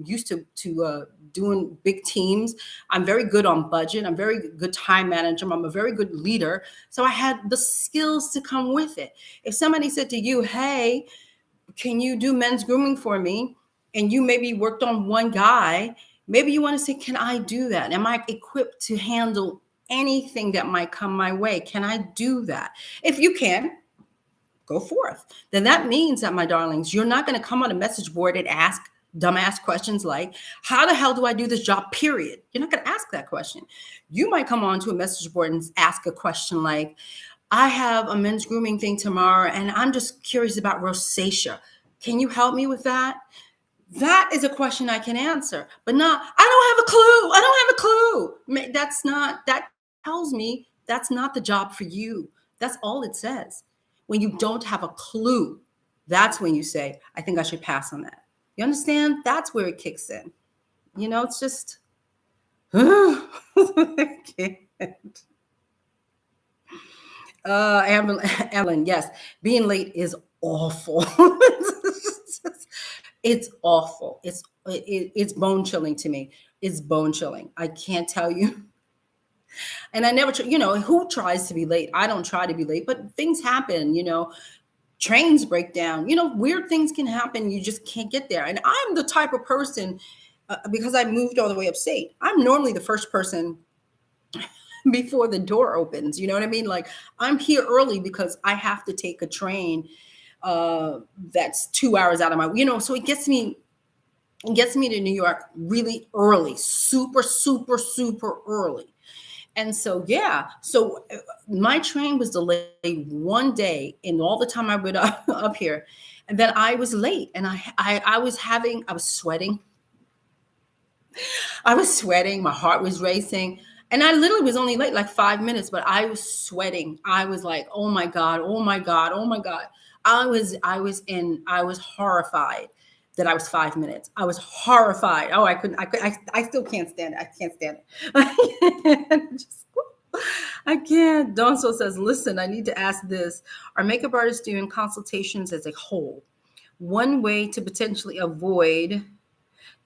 used to doing big teams. I'm very good on budget. I'm very good time manager. I'm a very good leader. So I had the skills to come with it. If somebody said to you, hey, can you do men's grooming for me? And you maybe worked on one guy, maybe you want to say, can I do that? Am I equipped to handle anything that might come my way? Can I do that? If you can, go forth. Then that means that, my darlings, you're not going to come on a message board and ask dumbass questions like, how the hell do I do this job, period? You're not going to ask that question. You might come onto a message board and ask a question like, I have a men's grooming thing tomorrow, and I'm just curious about rosacea. Can you help me with that? That is a question I can answer, but not, I don't have a clue. I don't have a clue. That tells me that's not the job for you. That's all it says. When you don't have a clue, that's when you say, I think I should pass on that. You understand? That's where it kicks in. It's just, I can't. Evelyn, yes, being late is awful. It's awful. It's bone chilling to me. It's bone chilling. I can't tell you. And I never, who tries to be late? I don't try to be late, but things happen, trains break down, weird things can happen. You just can't get there. And I'm the type of person, because I moved all the way upstate, I'm normally the first person before the door opens. You know what I mean? Like, I'm here early because I have to take a train that's 2 hours out of my, so it gets me to New York really early, super, super, super early. And so, so my train was delayed one day in all the time I went up here. And then I was late, and I was sweating. I was sweating. My heart was racing. And I literally was only late like 5 minutes, but I was sweating. I was like, oh my God, oh my God, oh my God. I was horrified that I was 5 minutes. I was horrified. Oh, I still can't stand it. I can't stand it. I can't. Donso says, listen, I need to ask this. Are makeup artists doing consultations as a whole? One way to potentially avoid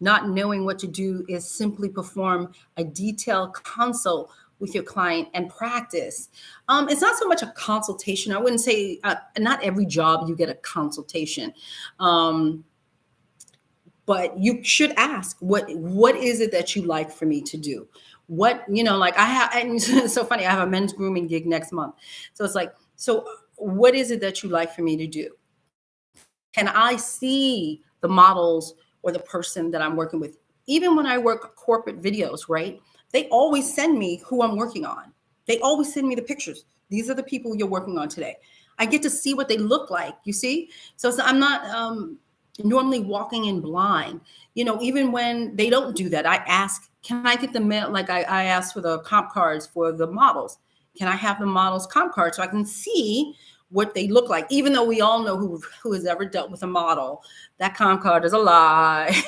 not knowing what to do is simply perform a detailed consult with your client and practice. It's not so much a consultation. I wouldn't say, not every job you get a consultation. But you should ask, what is it that you like for me to do? What, like and it's so funny, I have a men's grooming gig next month. So it's like, so what is it that you like for me to do? Can I see the models or the person that I'm working with? Even when I work corporate videos, right? They always send me who I'm working on. They always send me the pictures. These are the people you're working on today. I get to see what they look like, you see? So I'm not normally walking in blind. Even when they don't do that, I ask, can I get the mail? Like I asked for the comp cards for the models. Can I have the models' comp cards so I can see what they look like, even though we all know who has ever dealt with a model. That comp card is a lie.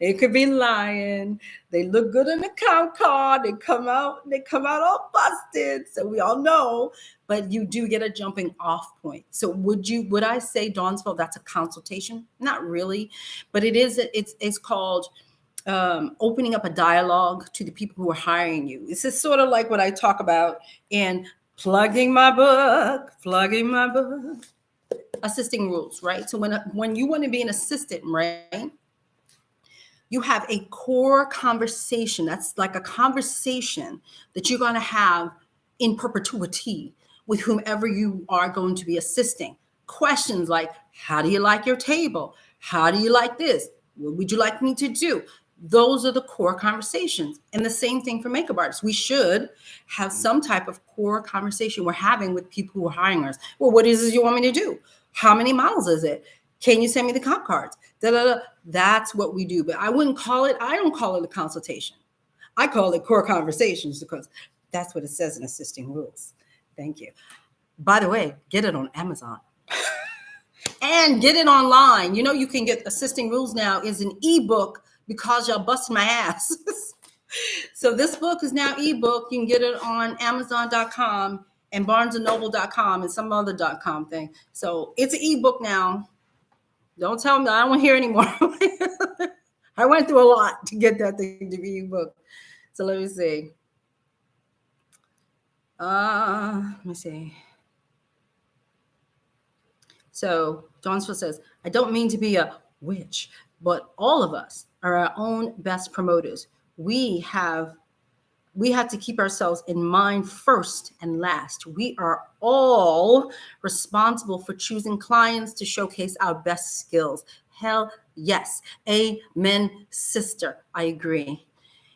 It could be lying. They look good on the comp card. They come out all busted. So we all know, but you do get a jumping off point. So would I say, Dawnsville, that's a consultation? Not really, but it's called opening up a dialogue to the people who are hiring you. This is sort of like what I talk about in plugging my book, assisting rules, right? So when you want to be an assistant, right, you have a core conversation. That's like a conversation that you're going to have in perpetuity with whomever you are going to be assisting. Questions like, how do you like your table? How do you like this? What would you like me to do? Those are the core conversations. And the same thing for makeup artists. We should have some type of core conversation we're having with people who are hiring us. Well, what is it you want me to do? How many models is it? Can you send me the comp cards? That's what we do. But I don't call it a consultation. I call it core conversations because that's what it says in assisting rules. Thank you. By the way, get it on Amazon. And get it online. You know, you can get Assisting Rules now is an ebook because y'all busted my ass. So this book is now ebook. You can get it on Amazon.com and BarnesandNoble.com and some other .com thing. So it's an ebook now. Don't tell me, I don't want to hear anymore. I went through a lot to get that thing to be ebook. So let me see. Let me see. So Johnsville says, I don't mean to be a witch, but all of us are our own best promoters. We have to keep ourselves in mind first and last. We are all responsible for choosing clients to showcase our best skills. Hell yes. Amen, sister. I agree.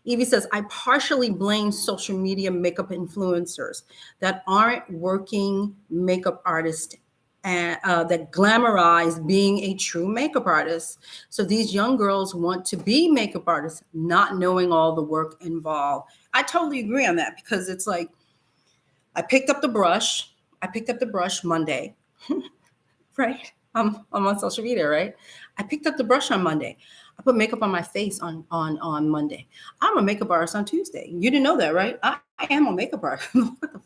Evie says, I partially blame social media makeup influencers that aren't working makeup artists that glamorize being a true makeup artist. So these young girls want to be makeup artists, not knowing all the work involved. I totally agree on that because it's like, I picked up the brush Monday, right? I'm on social media, right? I picked up the brush on Monday. I put makeup on my face on Monday. I'm a makeup artist on Tuesday. You didn't know that, right? I am a makeup artist. What the fuck?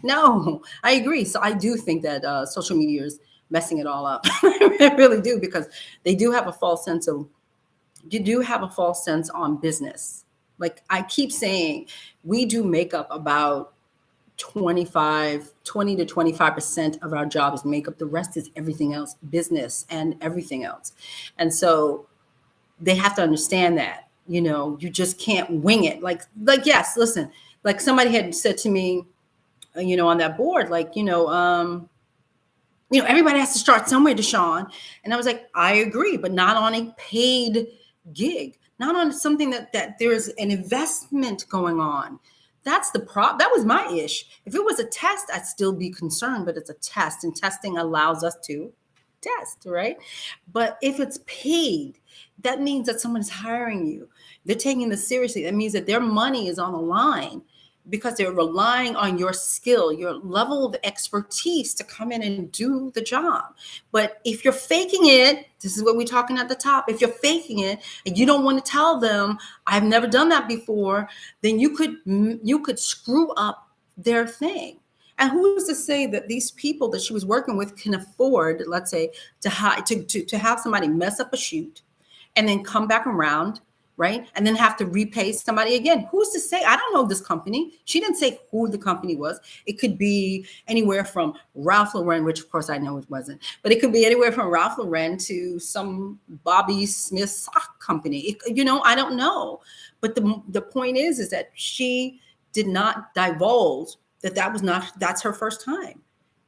No, I agree. So I do think that social media is messing it all up. I really do, because they do have a false sense on business. Like I keep saying, we do makeup about 20 to 25% of our job is makeup. The rest is everything else, business and everything else. And so they have to understand that, you just can't wing it. Like, yes, listen, like somebody had said to me, on that board, everybody has to start somewhere, DeShawn. And I was like, I agree, but not on a paid gig, not on something that there's an investment going on. That's the problem. That was my ish. If it was a test, I'd still be concerned, but it's a test, and testing allows us to test, right? But if it's paid, that means that someone's hiring you. They're taking this seriously. That means that their money is on the line, because they're relying on your skill, your level of expertise to come in and do the job. But if you're faking it, this is what we're talking at the top. If you're faking it and you don't want to tell them, I've never done that before, then you could screw up their thing. And who's to say that these people that she was working with can afford, let's say, to have somebody mess up a shoot and then come back around, right? And then have to repay somebody again. Who's to say? I don't know this company. She didn't say who the company was. It could be anywhere from Ralph Lauren, which of course I know it wasn't, but it could be anywhere from Ralph Lauren to some Bobby Smith sock company. I don't know. But the point is that she did not divulge that's her first time.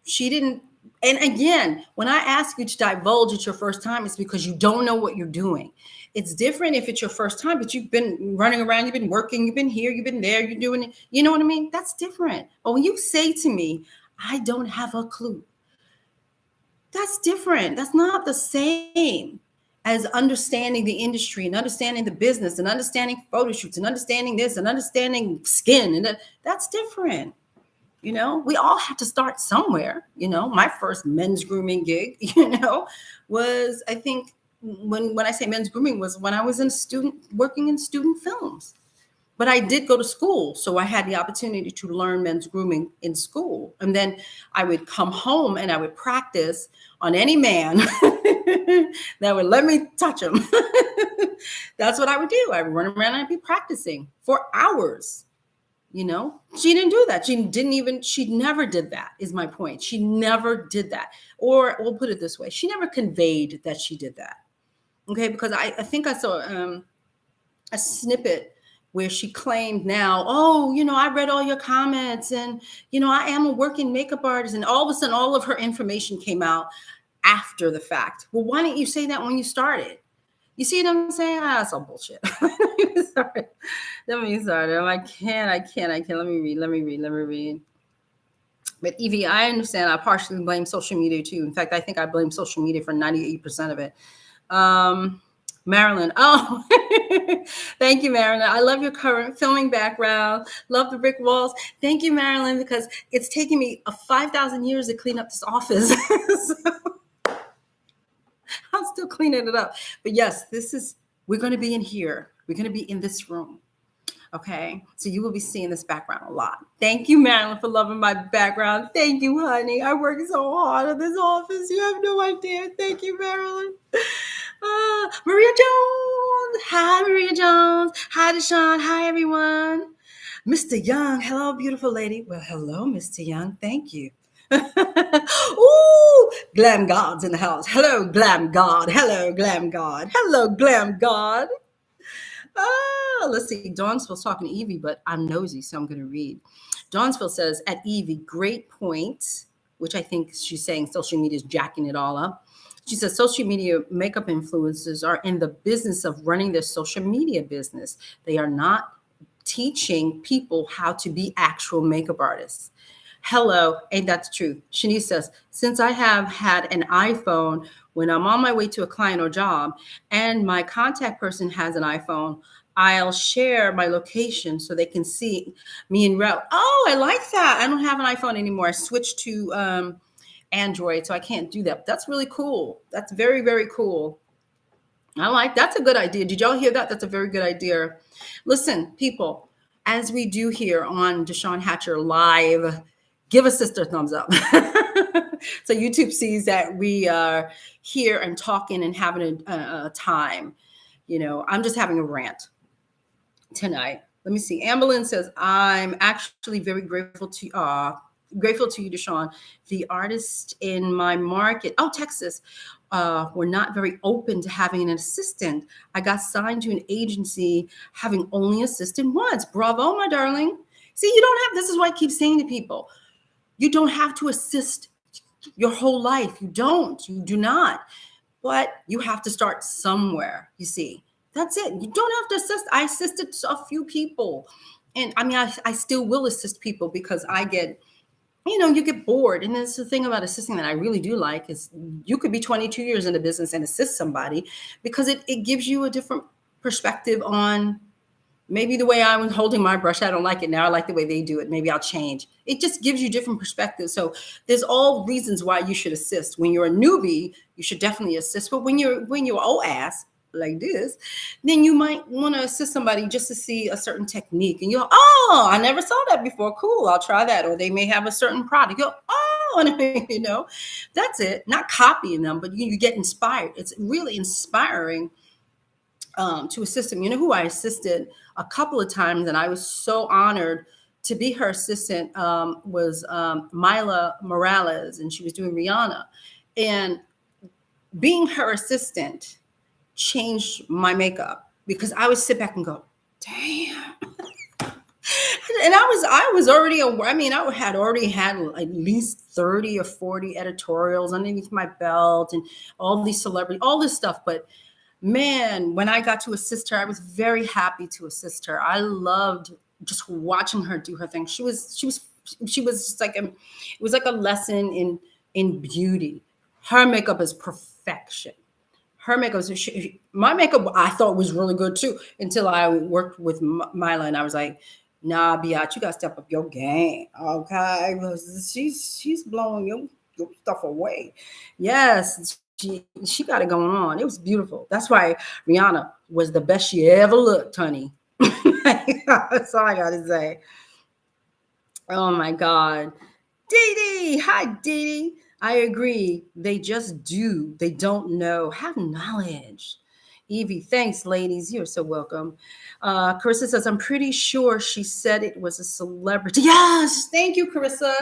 She didn't. And again, when I ask you to divulge it's your first time, it's because you don't know what you're doing. It's different if it's your first time, but you've been running around, you've been working, you've been here, you've been there, you're doing it. You know what I mean? That's different. But when you say to me, I don't have a clue, that's different. That's not the same as understanding the industry and understanding the business and understanding photo shoots and understanding this and understanding skin. And that's different. We all have to start somewhere. My first men's grooming gig, was, I think, when I say men's grooming, was when I was working in student films. But I did go to school, so I had the opportunity to learn men's grooming in school. And then I would come home and I would practice on any man that would let me touch him. That's what I would do. I would run around and I'd be practicing for hours. She didn't do that. She never did that, is my point. She never did that. Or we'll put it this way. She never conveyed that she did that. Okay. Because I think I saw a snippet where she claimed now, I read all your comments and, I am a working makeup artist. And all of a sudden, all of her information came out after the fact. Well, why didn't you say that when you started? You see what I'm saying? That's all bullshit. Let me start. I can't. Let me read. But Evie, I understand. I partially blame social media too. In fact, I think I blame social media for 98% of it. Marilyn. Oh, thank you, Marilyn. I love your current filming background. Love the brick walls. Thank you, Marilyn, because it's taken me 5,000 years to clean up this office. So I'm still cleaning it up. But yes, we're going to be in here. We're going to be in this room. Okay. So you will be seeing this background a lot. Thank you, Marilyn, for loving my background. Thank you, honey. I work so hard in this office. You have no idea. Thank you, Marilyn. Maria Jones. Hi, Maria Jones. Hi, DeShawn. Hi, everyone. Mr. Young. Hello, beautiful lady. Well, hello, Mr. Young. Thank you. Ooh, Glam God's in the house. Hello, Glam God. Hello, Glam God. Hello, Glam God. Let's see. Dawnsville's talking to Evie, but I'm nosy, so I'm going to read. Dawnsville says, at Evie, great point, which I think she's saying social media is jacking it all up. She says social media makeup influencers are in the business of running their social media business. They are not teaching people how to be actual makeup artists. Hello, ain't that the truth? Shanice says, since I have had an iPhone, when I'm on my way to a client or job and my contact person has an iPhone, I'll share my location so they can see me en route. Oh, I like that. I don't have an iPhone anymore. I switched to Android, so I can't do that. But that's really cool. That's very, very cool. That's a good idea. Did y'all hear that? That's a very good idea. Listen, people, as we do here on DeShawn Hatcher Live, give a sister a thumbs up. So YouTube sees that we are here and talking and having a time. I'm just having a rant tonight. Let me see. Amberlyn says, I'm actually very grateful to you, DeShawn. The artists in my market, Texas, were not very open to having an assistant. I got signed to an agency having only assistant once. Bravo, my darling. See, this is what I keep saying to people. You don't have to assist your whole life. You do not. But you have to start somewhere, you see. That's it. You don't have to assist. I assisted a few people. And I mean, I still will assist people because I get, you get bored. And that's the thing about assisting that I really do like is you could be 22 years in the business and assist somebody because it gives you a different perspective on maybe the way I was holding my brush. I don't like it now. I like the way they do it. Maybe I'll change. It just gives you different perspectives. So there's all reasons why you should assist. When you're a newbie, you should definitely assist. But when you're old ass like this, then you might want to assist somebody just to see a certain technique. And you're, I never saw that before. Cool, I'll try that. Or they may have a certain product. You're, and that's it. Not copying them, but you get inspired. It's really inspiring to assist them. You know who I assisted a couple of times, and I was so honored to be her assistant, was Myla Morales, and she was doing Rihanna. And being her assistant changed my makeup because I would sit back and go, damn. And I was already aware. I mean, I had already had at least 30 or 40 editorials underneath my belt and all these celebrities, all this stuff. But man, when I got to assist her, I was very happy to assist her. I loved just watching her do her thing. She was just like it was like a lesson in beauty. Her makeup is perfection. Her makeup, my makeup, I thought was really good too, until I worked with Myla, and I was like, Nah, Biatch, you gotta step up your game, okay? Because she's blowing your stuff away. Yes, she got it going on. It was beautiful. That's why Rihanna was the best she ever looked, honey. That's all I gotta say. Oh my God. Dee Dee. Hi, Dee Dee. I agree. They just do. They don't know. Have knowledge. Evie, thanks, ladies. You're so welcome. Carissa says, I'm pretty sure she said it was a celebrity. Yes, thank you, Carissa.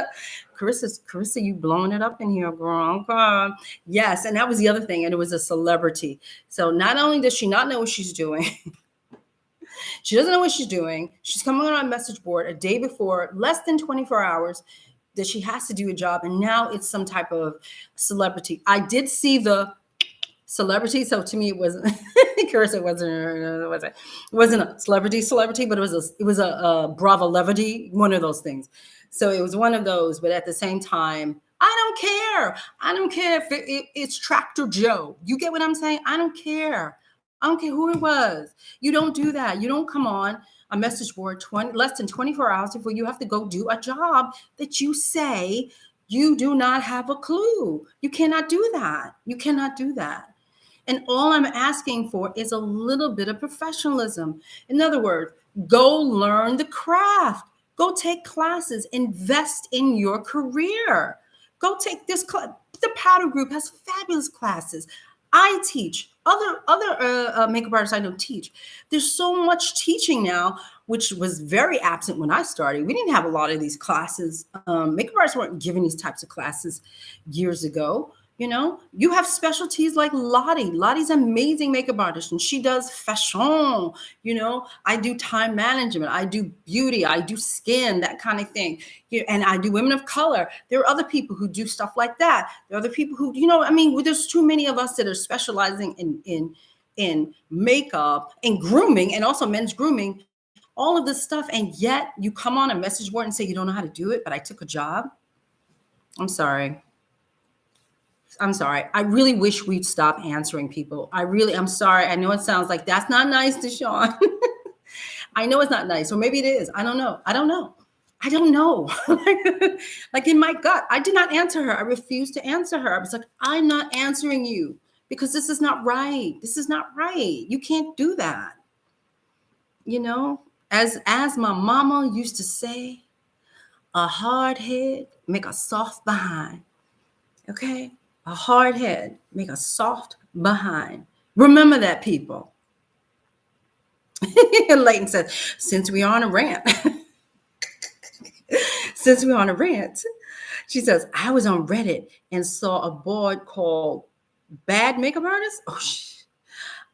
Carissa, you blowing it up in here, girl. Okay. Yes, and that was the other thing, and it was a celebrity. So not only does she not know what she's doing, she doesn't know what she's doing. She's coming on a message board a day before, less than 24 hours, that she has to do a job. And now it's some type of celebrity. I did see the celebrity. So to me, it wasn't, Carissa, it wasn't a celebrity, but it was a Bravo levity, one of those things. So it was one of those, but at the same time, I don't care. I don't care if it's Tractor Joe. You get what I'm saying? I don't care. I don't care who it was. You don't do that. You don't come on a message board less than 24 hours before you have to go do a job that you say you do not have a clue. You cannot do that. You cannot do that. And all I'm asking for is a little bit of professionalism. In other words, go learn the craft. Go take classes. Invest in your career. Go take this class. The Powder Group has fabulous classes. I teach. Other makeup artists I know teach. There's so much teaching now, which was very absent when I started. We didn't have a lot of these classes. Makeup artists weren't given these types of classes years ago. You know, you have specialties like Lottie. Lottie's an amazing makeup artist, and she does fashion. You know, I do time management. I do beauty. I do skin, that kind of thing. And I do women of color. There are other people who do stuff like that. There are other people who, you know, I mean, there's too many of us that are specializing in makeup and grooming, and also men's grooming, all of this stuff. And yet you come on a message board and say you don't know how to do it, but I took a job. I'm sorry. I really wish we'd stop answering people. I'm sorry. I know it sounds like that's not nice, DeShawn. I know it's not nice, or maybe it is. I don't know. Like in my gut, I did not answer her. I refused to answer her. I was like, I'm not answering you because this is not right. This is not right. You can't do that. You know, as my mama used to say, a hard head make a soft behind. Okay. A hard head make a soft behind. Remember that, people. Leighton says, since we're on a rant, she says, I was on Reddit and saw a board called Bad Makeup Artists. Oh,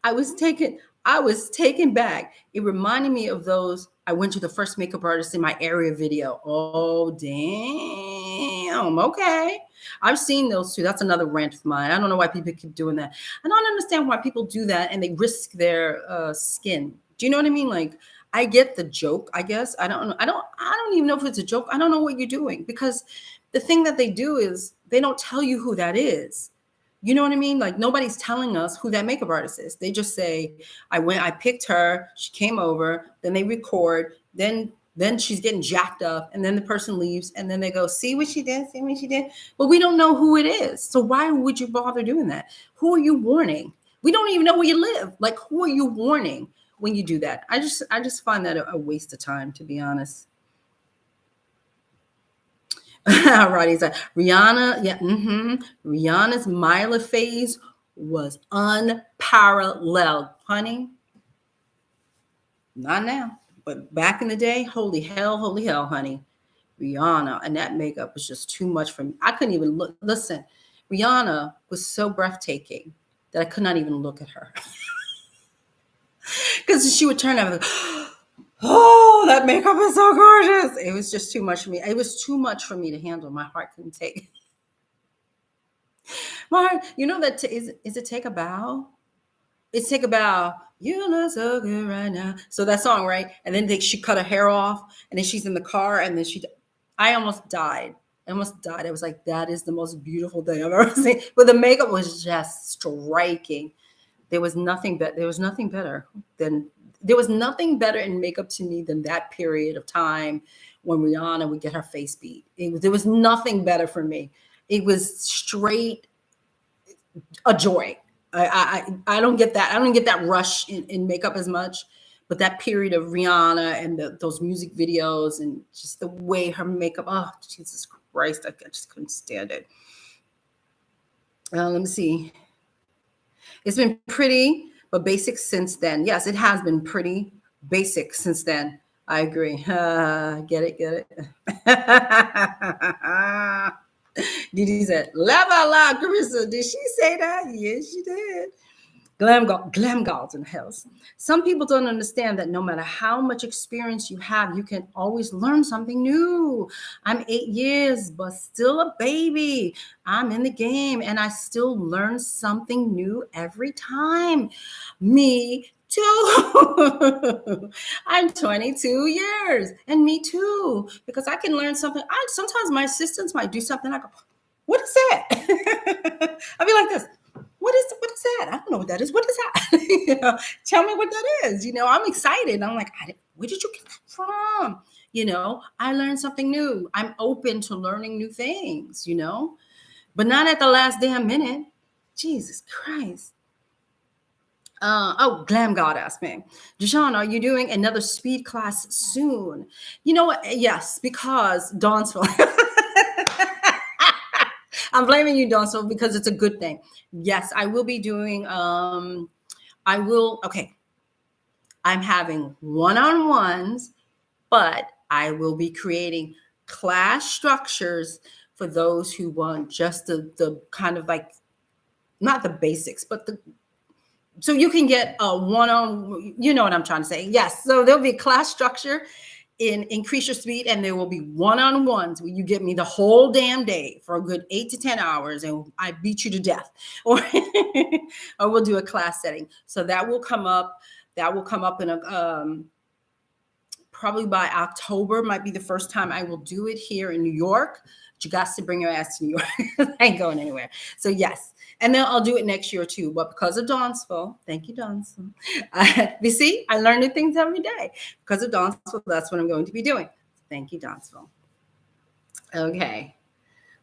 I was taken back. It reminded me of those. I went to the first makeup artist in my area video. Oh, damn. Okay. I've seen those too. That's another rant of mine. I don't know why people keep doing that. I don't understand why people do that and they risk their skin. Do you know what I mean? Like, I get the joke, I guess. I don't even know if it's a joke. I don't know what you're doing, because the thing that they do is they don't tell you who that is. You know what I mean? Like, nobody's telling us who that makeup artist is. They just say, I picked her, she came over, then they record, then she's getting jacked up, and then the person leaves, and then they go, see what she did? But we don't know who it is. So why would you bother doing that? Who are you warning? We don't even know where you live. Like, who are you warning when you do that? I just find that a waste of time, to be honest. Roddy's like, Rihanna, yeah, Rihanna's Myla phase was unparalleled, honey. Not now, but back in the day, holy hell, honey. Rihanna and that makeup was just too much for me. I couldn't even look. Listen, Rihanna was so breathtaking that I could not even look at her. Because she would turn out and oh, that makeup is so gorgeous. It was just too much for me. It was too much for me to handle. My heart couldn't take it. My heart, you know that is it Take a Bow? It's Take a Bow. You look so good right now. So that song, right? And then she cut her hair off, and then she's in the car, and then I almost died. I was like, that is the most beautiful thing I've ever seen. But the makeup was just striking. There was nothing better than there was nothing better in makeup to me than that period of time when Rihanna would get her face beat. There was nothing better for me. It was straight a joy. I don't get that. I don't get that rush in makeup as much. But that period of Rihanna and those music videos and just the way her makeup, oh, Jesus Christ, I just couldn't stand it. Let me see. It's been pretty, but basic since then. Yes, it has been pretty basic since then. I agree. Get it. Didi said, "Lava la, Carissa." Did she say that? Yes, she did. Glam gals in the house. Some people don't understand that no matter how much experience you have, you can always learn something new. I'm 8 years, but still a baby. I'm in the game and I still learn something new every time. Me too. I'm 22 years and me too, because I can learn something. Sometimes my assistants might do something. I go, what is that? I'll be like this. What is that? I don't know what that is. What is that? Tell me what that is. I'm excited. I'm like, where did you get that from? I learned something new. I'm open to learning new things, but not at the last damn minute. Jesus Christ. Glam God asked me, DeShawn, are you doing another speed class soon? You know what? Yes, because Dawnsville. I'm blaming you, Dawnsville, because it's a good thing. Yes, I will be doing, I'm having one-on-ones, but I will be creating class structures for those who want just the kind of like, not the basics, but so you can get a one-on, you know what I'm trying to say. Yes, so there'll be a class structure in Increase Your Speed, and there will be one-on-ones where you get me the whole damn day for a good 8 to 10 hours, and I beat you to death, or we'll do a class setting. So that will come up. That will come up in a probably by October. Might be the first time I will do it here in New York. But you got to bring your ass to New York. I ain't going anywhere. So yes. And then I'll do it next year too. But because of Dawnsville, thank you, Dawnsville. You see, I learn new things every day. Because of Dawnsville, that's what I'm going to be doing. Thank you, Dawnsville. Okay.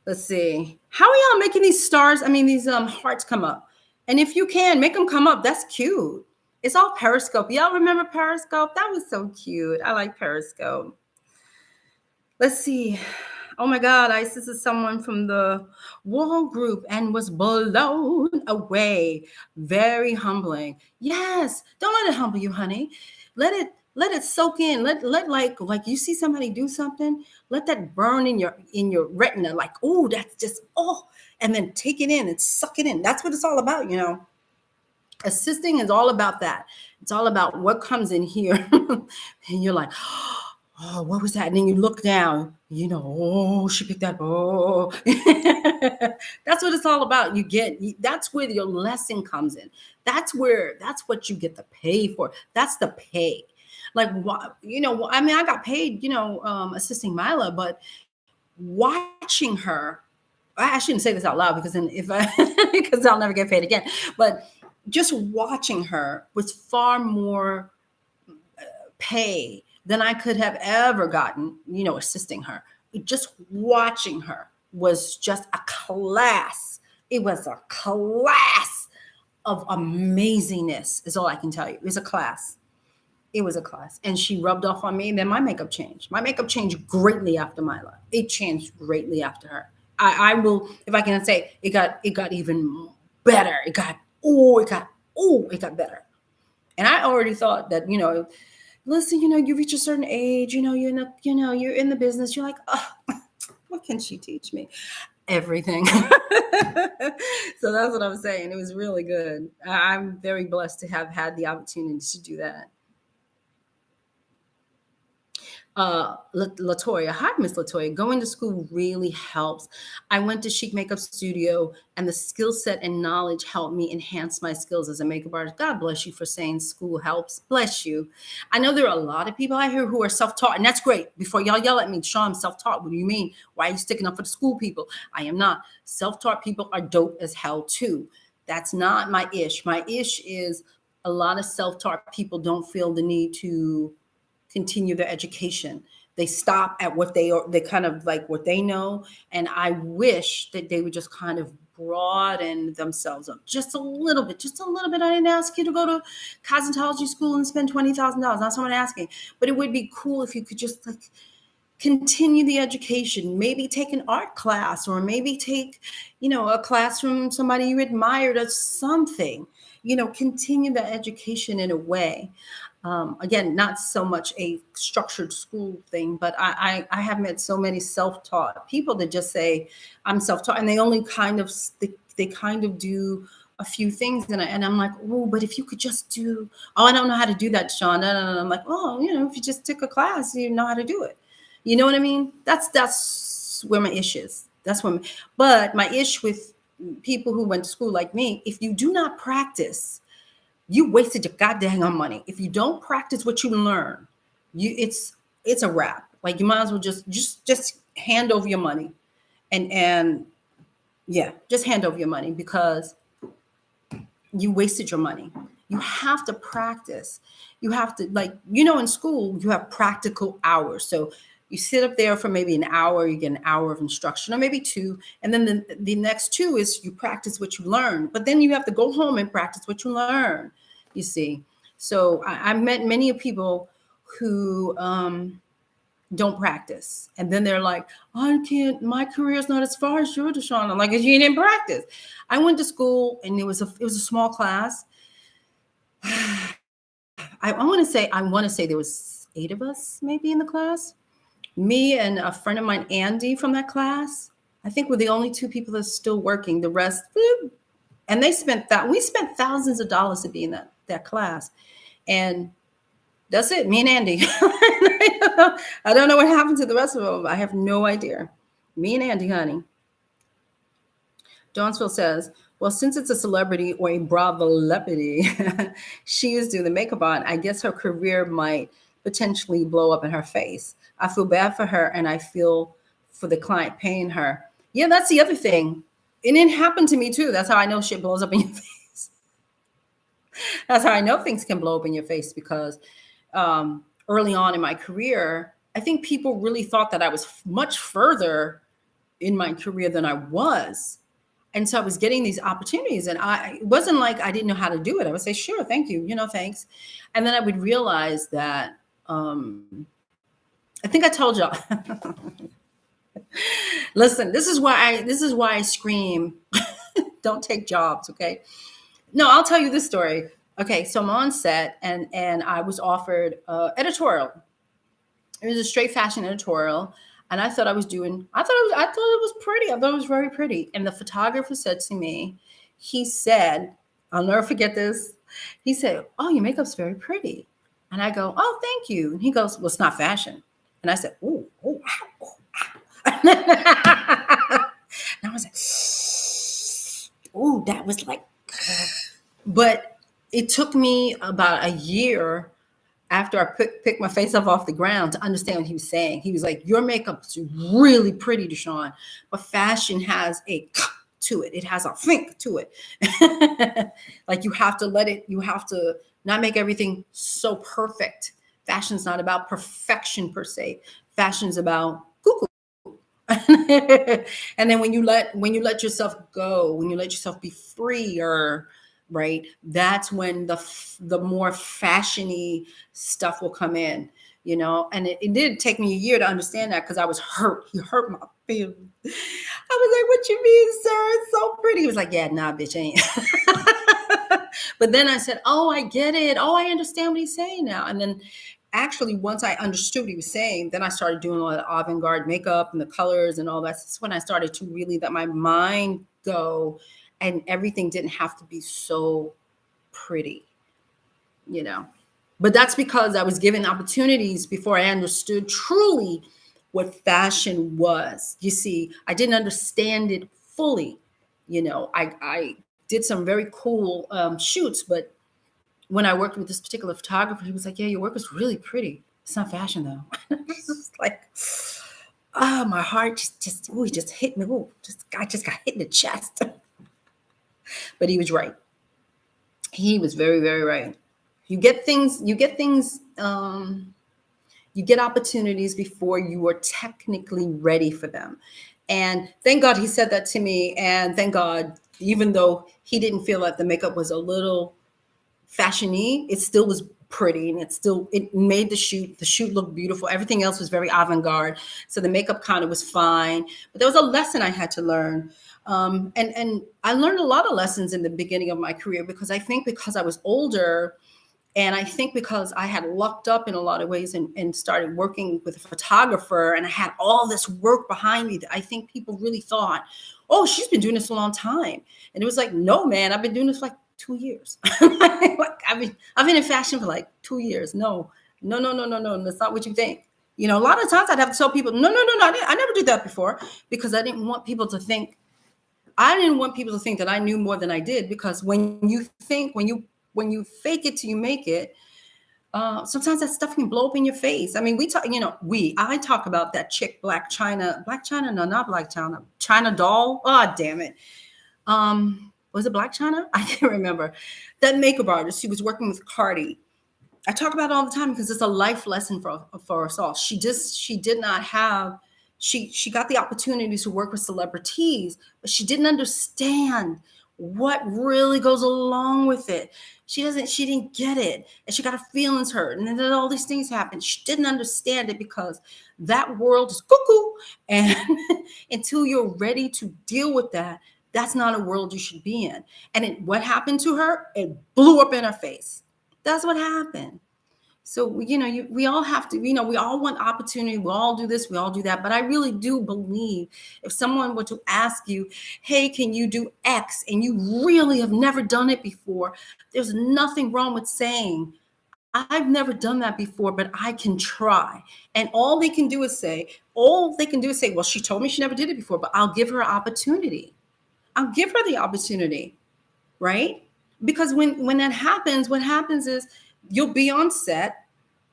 Let's see. How are y'all making these stars? I mean, these hearts come up. And if you can, make them come up. That's cute. It's all Periscope. Y'all remember Periscope? That was so cute. I like Periscope. Let's see. Oh my God, Isis is someone from the wall group and was blown away. Very humbling. Yes, don't let it humble you, honey. Let it soak in. Let like you see somebody do something, let that burn in your retina. Like, oh, that's just and then take it in and suck it in. That's what it's all about, Assisting is all about that. It's all about what comes in here, and you're like, oh, what was that? And then you look down, oh, she picked that. Oh, that's what it's all about. That's where your lesson comes in. That's what you get to pay for. That's the pay. Like, I mean, I got paid, assisting Mila, but watching her, I shouldn't say this out loud because then because I'll never get paid again. But just watching her was far more pay than I could have ever gotten, assisting her. Just watching her was just a class. It was a class of amazingness, is all I can tell you. It was a class. It was a class. And she rubbed off on me, and then my makeup changed. My makeup changed greatly after Mila. It changed greatly after her. I will, if I can say, it got even better. It got better. And I already thought that, listen, you reach a certain age, you're in the business. You're like, oh, what can she teach me? Everything. So that's what I'm saying. It was really good. I'm very blessed to have had the opportunity to do that. Latoya, hi, Miss Latoya. Going to school really helps. I went to Chic Makeup Studio, and the skill set and knowledge helped me enhance my skills as a makeup artist. God bless you for saying school helps. Bless you. I know there are a lot of people out here who are self-taught, and that's great. Before y'all yell at me, Sean, I'm self-taught. What do you mean? Why are you sticking up for the school people? I am not. Self-taught people are dope as hell too. That's not my ish. My ish is a lot of self-taught people don't feel the need to continue their education. They stop at what they kind of like what they know. And I wish that they would just kind of broaden themselves up just a little bit, just a little bit. I didn't ask you to go to cosmetology school and spend $20,000. Not someone asking, but it would be cool if you could just like continue the education, maybe take an art class, or maybe take, a class from somebody you admired or something, continue the education in a way. Again, not so much a structured school thing, but I have met so many self-taught people that just say, I'm self-taught, and they only kind of, they kind of do a few things. And I'm like, oh, but if you could just do, oh, I don't know how to do that, DeShawn. And I'm like, oh, if you just took a class, you know how to do it. You know what I mean? That's where my issue is. But my issue with people who went to school like me, if you do not practice, you wasted your goddamn money. If you don't practice what you learn, it's a wrap. Like, you might as well just hand over your money, and yeah, just hand over your money, because you wasted your money. You have to practice. You have to, like, in school, you have practical hours. So you sit up there for maybe an hour, you get an hour of instruction, or maybe 2. And then the next 2 is you practice what you learn. But then you have to go home and practice what you learn, you see. So I met many people who don't practice. And then they're like, I can't, my career is not as far as yours, DeShawn. I'm like, you didn't practice. I went to school, and it was a small class. I want to say there was 8 of us maybe in the class. Me and a friend of mine, Andy, from that class, I think we're the only 2 people that's still working. The rest, and we spent thousands of dollars to be in that class. And that's it, me and Andy. I don't know what happened to the rest of them. I have no idea. Me and Andy, honey. Dawnsville says, well, since it's a celebrity or a bravolepity she is doing the makeup on, I guess her career might potentially blow up in her face. I feel bad for her, and I feel for the client paying her. Yeah, that's the other thing. And it happened to me too. That's how I know shit blows up in your face. That's how I know things can blow up in your face, because early on in my career, I think people really thought that I was much further in my career than I was. And so I was getting these opportunities, and it wasn't like I didn't know how to do it. I would say, sure, thank you, thanks. And then I would realize that, I think I told y'all, listen, this is why I scream, don't take jobs. Okay. No, I'll tell you this story. Okay. So I'm on set, and I was offered editorial. It was a straight fashion editorial. And I thought I thought it was pretty. I thought it was very pretty. And the photographer said to me, he said, I'll never forget this. He said, oh, your makeup's very pretty. And I go, oh, thank you. And he goes, well, it's not fashion. And I said, oh, ow, oh, ow. And I was like, oh, that was like, but it took me about a year after I picked my face up off the ground to understand what he was saying. He was like, your makeup's really pretty, DeShawn, but fashion has a to it. It has a think to it. Like, you have to not make everything so perfect. Fashion's not about perfection per se. Fashion's about cuckoo. And then when you let yourself go, when you let yourself be freer, right, that's when the more fashion-y stuff will come in, and it did take me a year to understand that, because I was hurt. He hurt my feelings. I was like, what you mean, sir? It's so pretty. He was like, yeah, nah, bitch, ain't. But then I said, oh, I get it. Oh, I understand what he's saying now. And then actually, once I understood what he was saying, then I started doing all the avant-garde makeup and the colors and all that. That's when I started to really let my mind go, and everything didn't have to be so pretty, But that's because I was given opportunities before I understood truly what fashion was. You see, I didn't understand it fully. I did some very cool shoots, but when I worked with this particular photographer, he was like, yeah, your work is really pretty. It's not fashion though. It's just like, my heart just hit me. I just got hit in the chest. But he was right. He was very, very right. You get things, you get opportunities before you are technically ready for them. And thank God he said that to me. And thank God, even though he didn't feel like the makeup was a little fashiony, it still was pretty, and it made the shoot look beautiful. Everything else was very avant-garde. So the makeup kind of was fine. But there was a lesson I had to learn. And I learned a lot of lessons in the beginning of my career, because I think because I was older, and I think because I had lucked up in a lot of ways, and started working with a photographer, and I had all this work behind me, that I think people really thought, oh, she's been doing this a long time. And it was like, no, man, I've been doing this for like 2 years. I've been in fashion for like 2 years. No, no, no, no, no, no. That's not what you think. You know, a lot of times I'd have to tell people, no, no, no, no, I never did that before, because I didn't want people to think that I knew more than I did. Because when you fake it till you make it, sometimes that stuff can blow up in your face. I mean, I talk about that chick, no, not Black China, China doll. Oh, damn it. Was it Black China? I can't remember. That makeup artist, she was working with Cardi. I talk about it all the time because it's a life lesson for us all. She got the opportunity to work with celebrities, but she didn't understand what really goes along with it. She didn't get it. And she got her feelings hurt. And then all these things happened. She didn't understand it, because that world is cuckoo. And until you're ready to deal with that, that's not a world you should be in. And what happened to her? It blew up in her face. That's what happened. So, we all have to, we all want opportunity. We all do this, we all do that. But I really do believe, if someone were to ask you, hey, can you do X? And you really have never done it before, there's nothing wrong with saying, I've never done that before, but I can try. And all they can do is say, well, she told me she never did it before, but I'll give her an opportunity. I'll give her the opportunity, right? Because when that happens, what happens is, you'll be on set,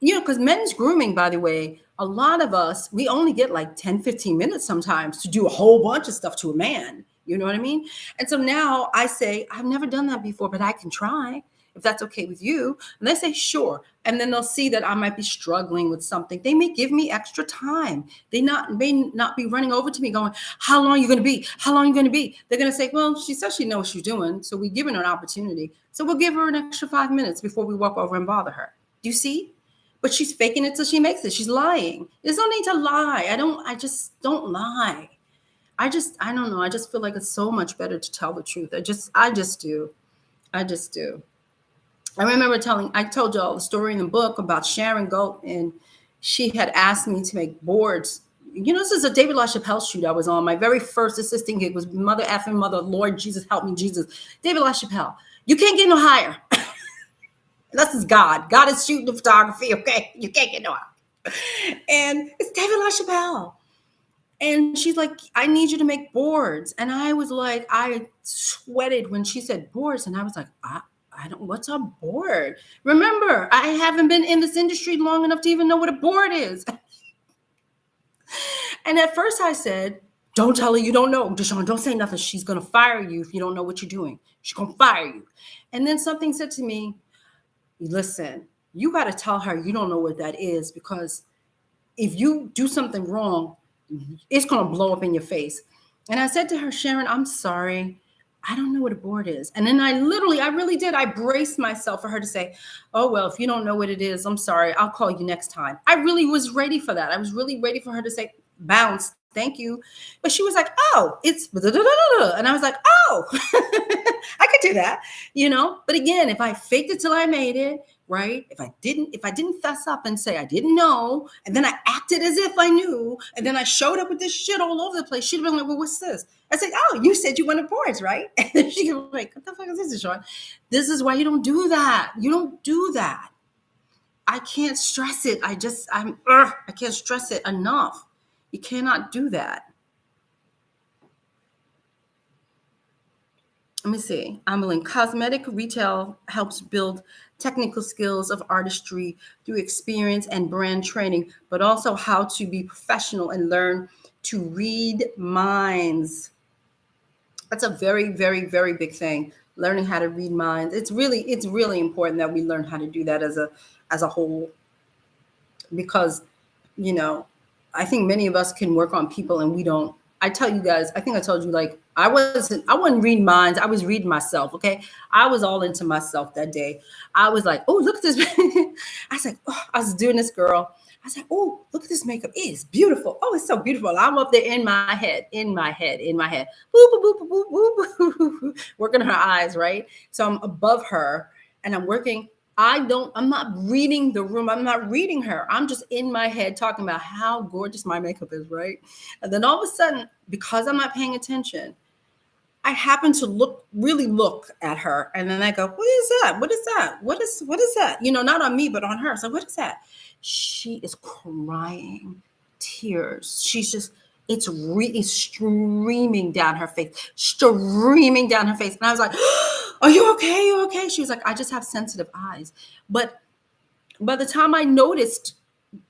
because men's grooming, by the way, a lot of us, we only get like 10, 15 minutes sometimes to do a whole bunch of stuff to a man. You know what I mean? And so now I say, I've never done that before, but I can try, if that's okay with you. And they say, sure. And then they'll see that I might be struggling with something. They may give me extra time. They may not be running over to me going, how long are you going to be? How long are you going to be? They're going to say, well, she says she knows what she's doing. So we're giving her an opportunity. So we'll give her an extra 5 minutes before we walk over and bother her. Do you see? But she's faking it till she makes it. She's lying. There's no need to lie. I just don't lie. I don't know. I just feel like it's so much better to tell the truth. I just do. I remember I told y'all the story in the book about Sharon Goat, and she had asked me to make boards. This is a David LaChapelle shoot I was on. My very first assisting gig was Mother effing Mother, Lord Jesus, help me, Jesus. David LaChapelle, you can't get no higher. This is God. God is shooting the photography, okay? You can't get no higher. And it's David LaChapelle. And she's like, I need you to make boards. And I was like, I sweated when she said boards. And I was like, I don't, what's a board? Remember, I haven't been in this industry long enough to even know what a board is. And at first I said, don't tell her you don't know. DeShawn, don't say nothing. She's going to fire you if you don't know what you're doing. She's going to fire you. And then something said to me, listen, you got to tell her you don't know what that is, because if you do something wrong, it's going to blow up in your face. And I said to her, Sharon, I'm sorry. I don't know what a board is. And then I really did. I braced myself for her to say, oh, well, if you don't know what it is, I'm sorry. I'll call you next time. I really was ready for that. I was really ready for her to say, bounce. Thank you. But she was like, oh, it's blah, blah, blah, blah. And I was like, oh, I could do that, But again, if I faked it till I made it, right? If I didn't fess up and say I didn't know, and then I acted as if I knew, and then I showed up with this shit all over the place, she'd have been like, well, what's this? I said, oh, you said you wanted boards, right? And then she'd be like, what the fuck is this, DeShawn? This is why you don't do that. You don't do that. I can't stress it. I can't stress it enough. You cannot do that. Let me see. Ameline, cosmetic retail helps build technical skills of artistry through experience and brand training, but also how to be professional and learn to read minds. That's a very, very, very big thing. learning how to read minds. It's really important that we learn how to do that as a whole, because, you know, I think many of us can work on people and we don't. I tell you guys, I think I told you, like, I wasn't reading minds. I was reading myself. Okay. I was all into myself that day. I was like, oh, look at this. I was like, oh, I was doing this girl. I was like, oh, look at this makeup. It is beautiful. Oh, it's so beautiful. I'm up there in my head, in my head. Boop, boop, boop, boop, boop, boop, boop, boop, working her eyes, right? So I'm above her and I'm working. I'm not reading the room. I'm not reading her. I'm just in my head talking about how gorgeous my makeup is, right? And then all of a sudden, because I'm not paying attention, I happen to really look at her. And then I go, what is that? What is that? What is that? You know, not on me, but on her. So what is that? She is crying tears. She's just, it's really streaming down her face, streaming down her face. And I was like, are you okay? Are you okay? She was like, I just have sensitive eyes. But by the time I noticed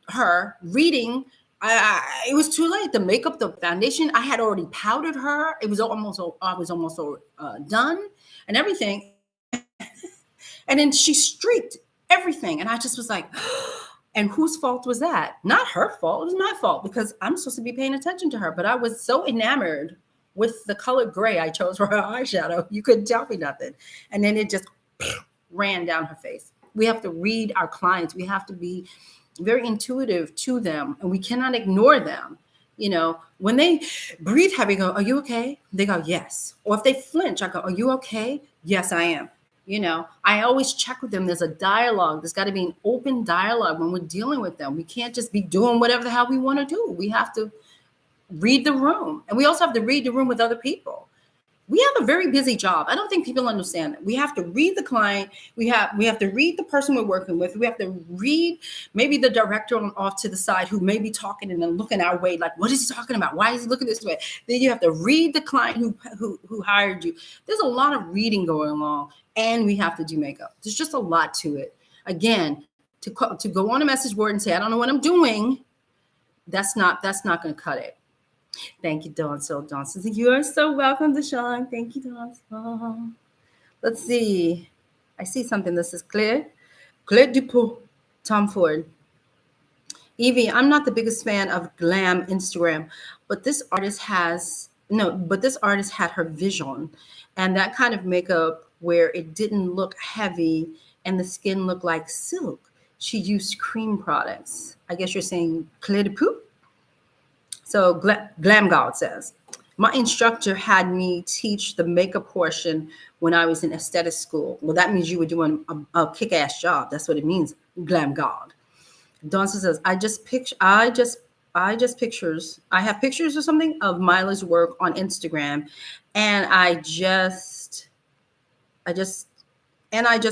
her reading, it was too late. The makeup, the foundation, I had already powdered her. I was almost done and everything. And then she streaked everything. And I just was like, and whose fault was that? Not her fault. It was my fault because I'm supposed to be paying attention to her. But I was so enamored with the color gray I chose for her eyeshadow. You couldn't tell me nothing. And then it just ran down her face. We have to read our clients. We have to be very intuitive to them, and we cannot ignore them. You know, when they breathe heavy, go, are you okay? They go, yes. Or if they flinch, I go, are you okay? Yes, I am. You know, I always check with them. There's a dialogue. There's got to be an open dialogue when we're dealing with them. We can't just be doing whatever the hell we want to do. We have to read the room. And we also have to read the room with other people. We have a very busy job. I don't think people understand that. We have to read the client. We have to read the person we're working with. We have to read maybe the director off to the side who may be talking and then looking our way like, what is he talking about? Why is he looking this way? Then you have to read the client who hired you. There's a lot of reading going on, and we have to do makeup. There's just a lot to it. Again, to go on a message board and say, I don't know what I'm doing, that's not going to cut it. Thank you, Dawn. So Dawn says, you are so welcome, DeShawn. Thank you, Dawn. Let's see. I see something that says Claire Dupont, Tom Ford. Evie, I'm not the biggest fan of glam Instagram, but this artist had her vision, and that kind of makeup where it didn't look heavy and the skin looked like silk. She used cream products. I guess you're saying Claire Dupont? So Glam God says, my instructor had me teach the makeup portion when I was in aesthetic school. Well, that means you were doing a kick-ass job. That's what it means, Glam God. Donsa says, I have pictures or something of Mila's work on Instagram, and I just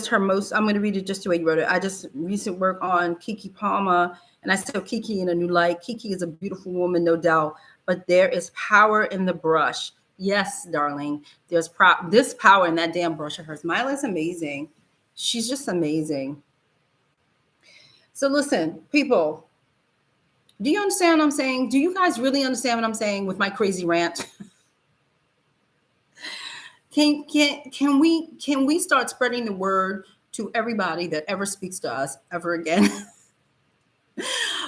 her most, I'm going to read it just the way you wrote it. I just recent work on Kiki Palmer, and I saw Kiki in a new light. Kiki is a beautiful woman, no doubt, but there is power in the brush. Yes, darling, there's this power in that damn brush of hers. Mila is amazing. She's just amazing. So listen, people, do you understand what I'm saying? Do you guys really understand what I'm saying with my crazy rant? Can we start spreading the word to everybody that ever speaks to us ever again?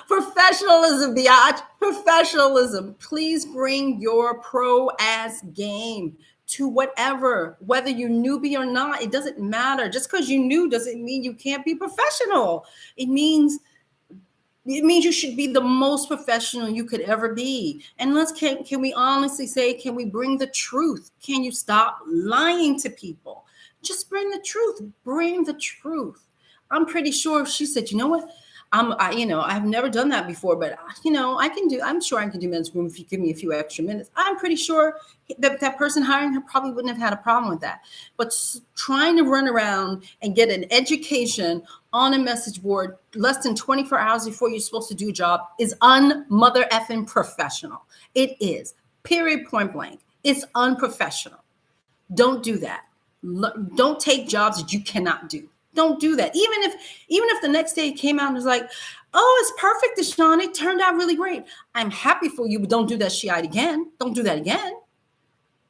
Professionalism, biatch. Professionalism. Please bring your pro-ass game to whatever, whether you're newbie or not. It doesn't matter. Just because you new doesn't mean you can't be professional. It means you should be the most professional you could ever be. And can we honestly say, can we bring the truth? Can you stop lying to people? Just bring the truth. Bring the truth. I'm pretty sure she said, you know what? I've never done that before, but I'm sure I can do men's room if you give me a few extra minutes. I'm pretty sure that person hiring her probably wouldn't have had a problem with that. But trying to run around and get an education on a message board less than 24 hours before you're supposed to do a job is un-mother effing professional. It is, period, point blank. It's unprofessional. Don't do that. Don't take jobs that you cannot do. Don't do that. Even if the next day it came out and was like, oh, it's perfect, DeShawn. It turned out really great. I'm happy for you, but don't do that shit again. Don't do that again.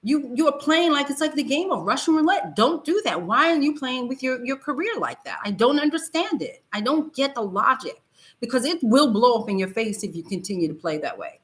You are playing like it's like the game of Russian roulette. Don't do that. Why are you playing with your career like that? I don't understand it. I don't get the logic, because it will blow up in your face if you continue to play that way.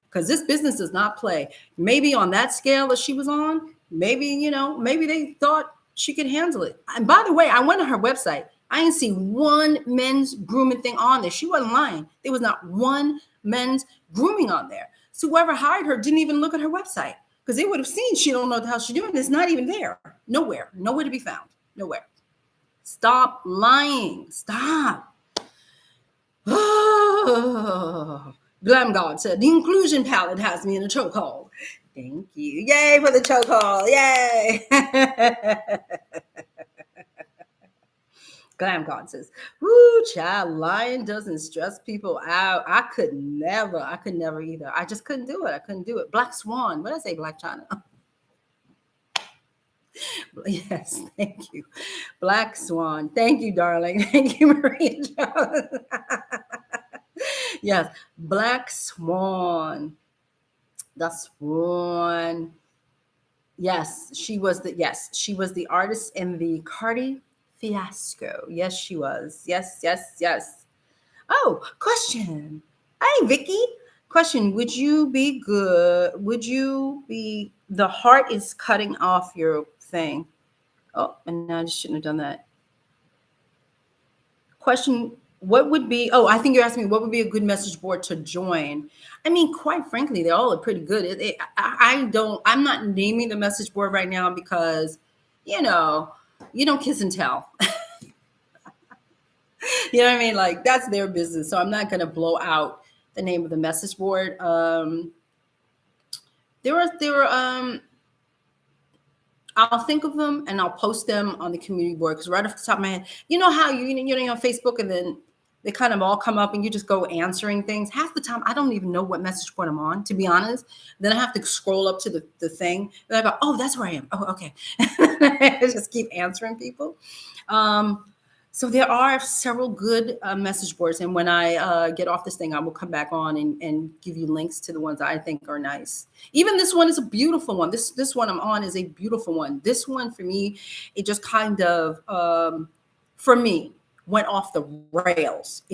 Because this business does not play. Maybe on that scale that she was on, maybe, maybe they thought she could handle it. And by the way, I went on her website. I didn't see one men's grooming thing on there. She wasn't lying. There was not one men's grooming on there. So whoever hired her didn't even look at her website, because they would have seen she don't know how she's doing. It's not even there. Nowhere to be found. Nowhere. Stop lying. Stop. Glam God said, the inclusion palette has me in a chokehold. Thank you. Yay for the chokehold. Yay. Glam God says, woo, child, lying doesn't stress people out. I could never either. I just couldn't do it. Black Swan. What did I say, Black China? Yes, thank you. Black Swan. Thank you, darling. Thank you, Maria Jones. Yes, Black Swan. The Swan. Yes, she was the artist in the Cardi fiasco. Yes, she was. Yes. Oh, question. Hey, Vicky. Question. Would you be the heart is cutting off your thing? Oh, and I just shouldn't have done that. Question. What would be, I think you're asking me what would be a good message board to join. I mean, quite frankly, they all are pretty good. I'm not naming the message board right now because, you don't kiss and tell. You know what I mean? Like, that's their business. So I'm not going to blow out the name of the message board. I'll think of them and I'll post them on the community board, because right off the top of my head, you know how you're on Facebook and then they kind of all come up and you just go answering things. Half the time, I don't even know what message board I'm on, to be honest. Then I have to scroll up to the thing. And I go, oh, that's where I am. Oh, okay. I just keep answering people. So there are several good message boards. And when I get off this thing, I will come back on and give you links to the ones I think are nice. Even this one is a beautiful one. This one I'm on is a beautiful one. This one for me, it just kind of, for me, went off the rails.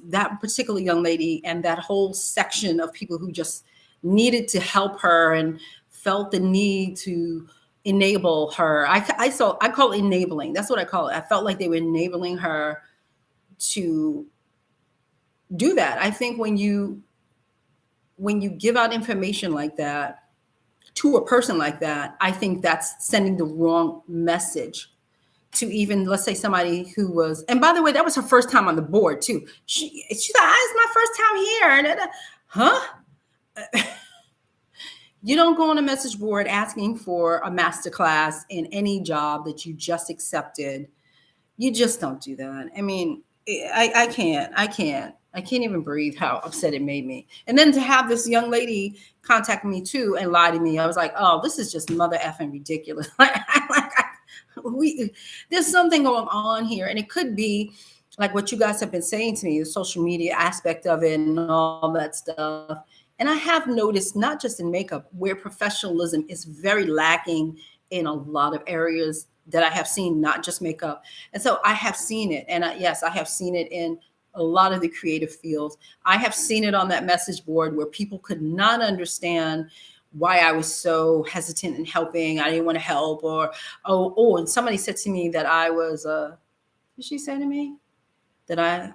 That particular young lady and that whole section of people who just needed to help her and felt the need to enable her. I call it enabling. That's what I call it. I felt like they were enabling her to do that. I think when you give out information like that to a person like that, I think that's sending the wrong message to even, let's say, somebody who was, and by the way, that was her first time on the board too. She's like, it's my first time here. Huh? You don't go on a message board asking for a masterclass in any job that you just accepted. You just don't do that. I mean, I can't even breathe how upset it made me. And then to have this young lady contact me too and lie to me, I was like, oh, this is just mother effing ridiculous. There's something going on here. And it could be like what you guys have been saying to me, the social media aspect of it and all that stuff. And I have noticed, not just in makeup, where professionalism is very lacking in a lot of areas that I have seen, not just makeup. And so I have seen it. And yes, I have seen it in a lot of the creative fields. I have seen it on that message board where people could not understand why I was so hesitant in helping. I didn't want to help, and somebody said to me that I was, what did she say to me? That I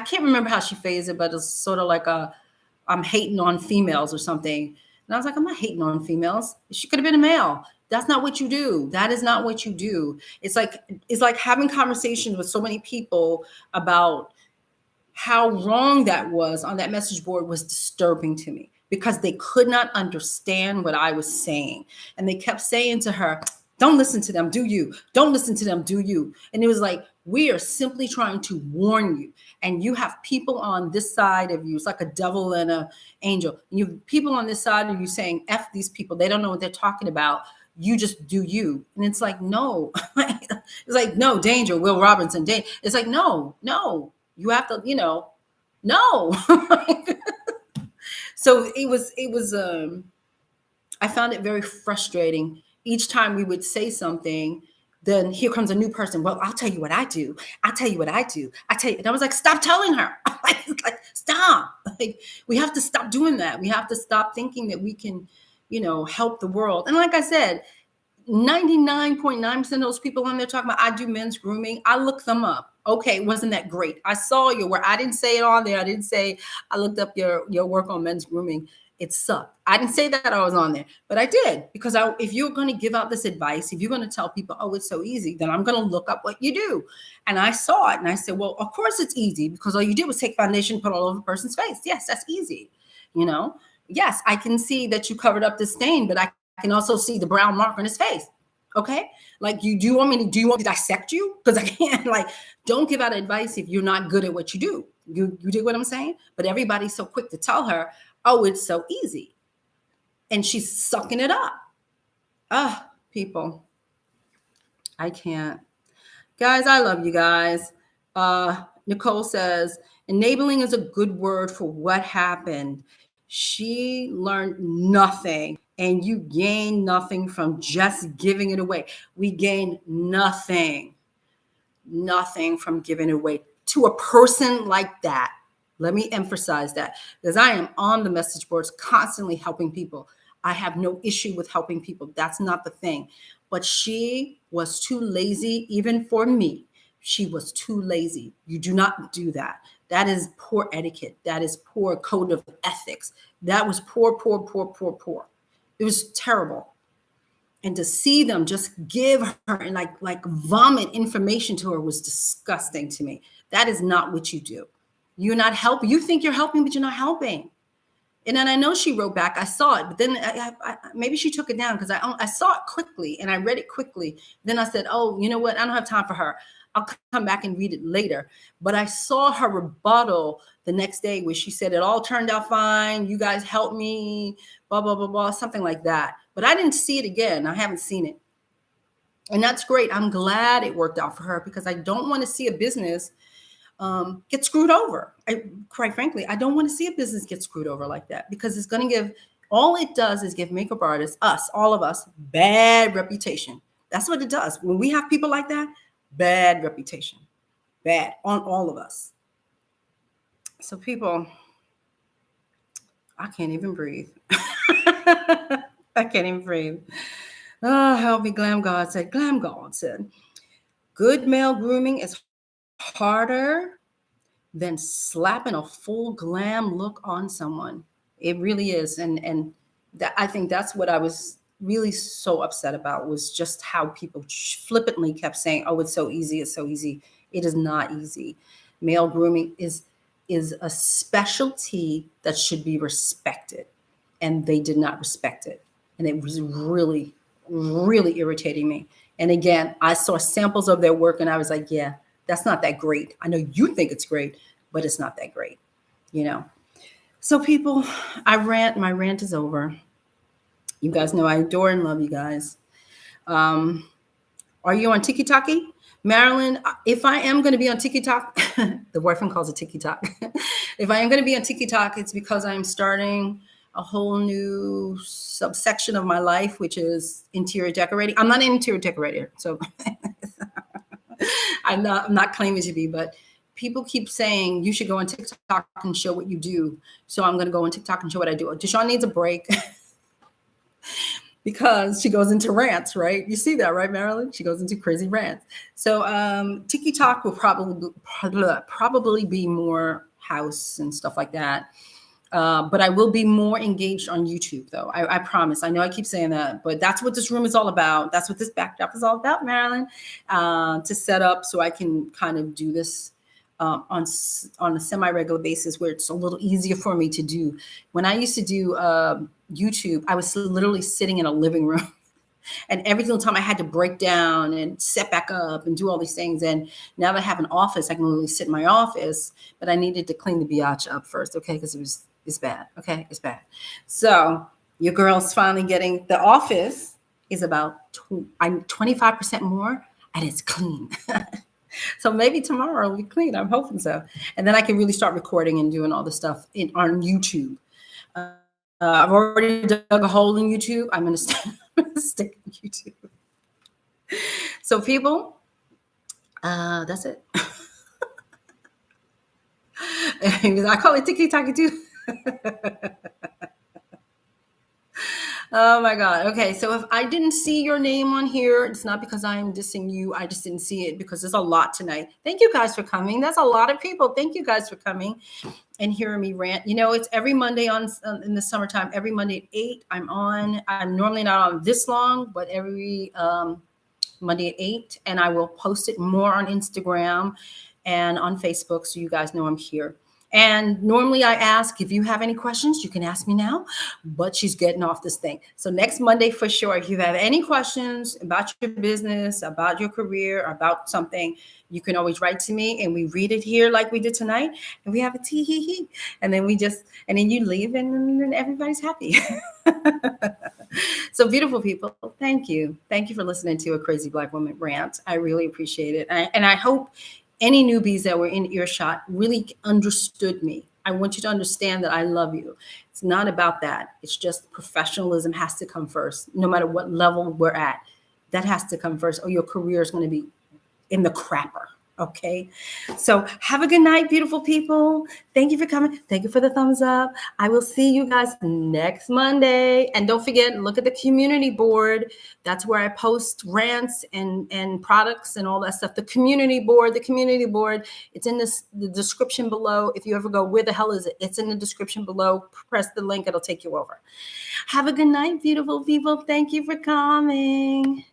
can't remember how she phrased it, but it's sort of like I'm hating on females or something. And I was like, I'm not hating on females. She could have been a male. That's not what you do. That is not what you do. It's like having conversations with so many people about how wrong that was on that message board was disturbing to me, because they could not understand what I was saying. And they kept saying to her, don't listen to them, do you? Don't listen to them, do you? And it was like, we are simply trying to warn you. And you have people on this side of you. It's like a devil and an angel. And you have people on this side of you saying, F these people. They don't know what they're talking about. You just do you. And it's like, no. It's like, no, danger, Will Robinson. It's like, no. You have to, no. So it was I found it very frustrating. Each time we would say something, then here comes a new person. Well, I'll tell you what I do. I'll tell you what I do. I tell you. And I was like, stop telling her. like, stop. Like, we have to stop doing that. We have to stop thinking that we can, help the world. And like I said, 99.9% of those people on there talking about I do men's grooming. I looked them up. Okay, wasn't that great? I saw your work. I didn't say it on there. I didn't say I looked up your work on men's grooming. It sucked. I didn't say that I was on there, but I did because if you're going to give out this advice, if you're going to tell people, oh, it's so easy, then I'm going to look up what you do. And I saw it and I said, well, of course it's easy because all you did was take foundation, put all over a person's face. Yes, that's easy. Yes, I can see that you covered up the stain, but I can also see the brown mark on his face. Okay. Like, do you want me to dissect you? Because I can't. Like, don't give out advice if you're not good at what you do. You dig what I'm saying? But everybody's so quick to tell her, oh, it's so easy. And she's sucking it up. People. I can't. Guys, I love you guys. Nicole says, enabling is a good word for what happened. She learned nothing, and you gain nothing from just giving it away. We gain nothing from giving it away to a person like that. Let me emphasize that, because I am on the message boards constantly helping people. I have no issue with helping people. That's not the thing. But she was too lazy, even for me. She was too lazy. You do not do that. That is poor etiquette. That is poor code of ethics. That was poor. It was terrible. And to see them just give her and like vomit information to her was disgusting to me. That is not what you do. You're not helping. You think you're helping, but you're not helping. And then I know she wrote back. I saw it, but then maybe she took it down because I saw it quickly and I read it quickly. Then I said, oh, you know what? I don't have time for her. I'll come back and read it later. But I saw her rebuttal the next day where she said it all turned out fine. You guys helped me, blah, blah, blah, blah, something like that. But I didn't see it again. I haven't seen it. And that's great. I'm glad it worked out for her because I don't want to see a business get screwed over. Quite frankly, I don't want to see a business get screwed over like that because it's going to give, all it does is give makeup artists, all of us, bad reputation. That's what it does. When we have people like that, bad reputation, bad on all of us. So people, I can't even breathe. I can't even breathe. Oh, help me, Glam God said, good male grooming is harder than slapping a full glam look on someone. It really is. And that, I think that's what I was really so upset about, was just how people flippantly kept saying, oh, it's so easy. It's so easy. It is not easy. Male grooming is a specialty that should be respected. And they did not respect it. And it was really, really irritating me. And again, I saw samples of their work and I was like, yeah, that's not that great. I know you think it's great, but it's not that great, So people, my rant is over. You guys know I adore and love you guys. Are you on TikTok? Marilyn, if I am going to be on TikTok, the boyfriend calls it TikTok. If I am going to be on TikTok, it's because I'm starting a whole new subsection of my life, which is interior decorating. I'm not an interior decorator, so I'm not claiming to be, but people keep saying you should go on TikTok and show what you do. So I'm going to go on TikTok and show what I do. DeShawn needs a break because she goes into rants, right? You see that, right, Marilyn? She goes into crazy rants. So TikTok will probably be more house and stuff like that. But I will be more engaged on YouTube, though. I promise. I know I keep saying that, but that's what this room is all about. That's what this backdrop is all about, Marilyn, to set up so I can kind of do this on a semi-regular basis where it's a little easier for me to do. When I used to do YouTube, I was literally sitting in a living room. And every single time I had to break down and set back up and do all these things. And now that I have an office, I can literally sit in my office, but I needed to clean the biatch up first, okay? Because it's bad, okay? It's bad. So your girl's finally getting, the office is about 25% more and it's clean. So maybe tomorrow it'll be clean. I'm hoping so. And then I can really start recording and doing all the stuff on YouTube. I've already dug a hole in YouTube. I'm going to stick in YouTube. So people, that's it. I call it tiki-taki too. Oh my God. Okay. So if I didn't see your name on here, it's not because I'm dissing you. I just didn't see it because there's a lot tonight. Thank you guys for coming. That's a lot of people. Thank you guys for coming and hearing me rant. You know, it's every Monday in the summertime, every Monday at 8, I'm on. I'm normally not on this long, but every Monday at 8, and I will post it more on Instagram and on Facebook so you guys know I'm here. And normally I ask if you have any questions, you can ask me now, but she's getting off this thing. So next Monday for sure, if you have any questions about your business, about your career, about something, you can always write to me and we read it here like we did tonight. And we have a tee hee hee. And then then you leave and everybody's happy. So beautiful people, thank you. Thank you for listening to a Crazy Black Woman rant. I really appreciate it. And I hope any newbies that were in earshot really understood me. I want you to understand that I love you. It's not about that. It's just professionalism has to come first, no matter what level we're at. That has to come first, or your career is going to be in the crapper. Okay. So have a good night, beautiful people. Thank you for coming. Thank you for the thumbs up. I will see you guys next Monday. And don't forget, look at the community board. That's where I post rants and products and all that stuff. The community board, it's in the description below. If you ever go, where the hell is it? It's in the description below. Press the link. It'll take you over. Have a good night, beautiful people. Thank you for coming.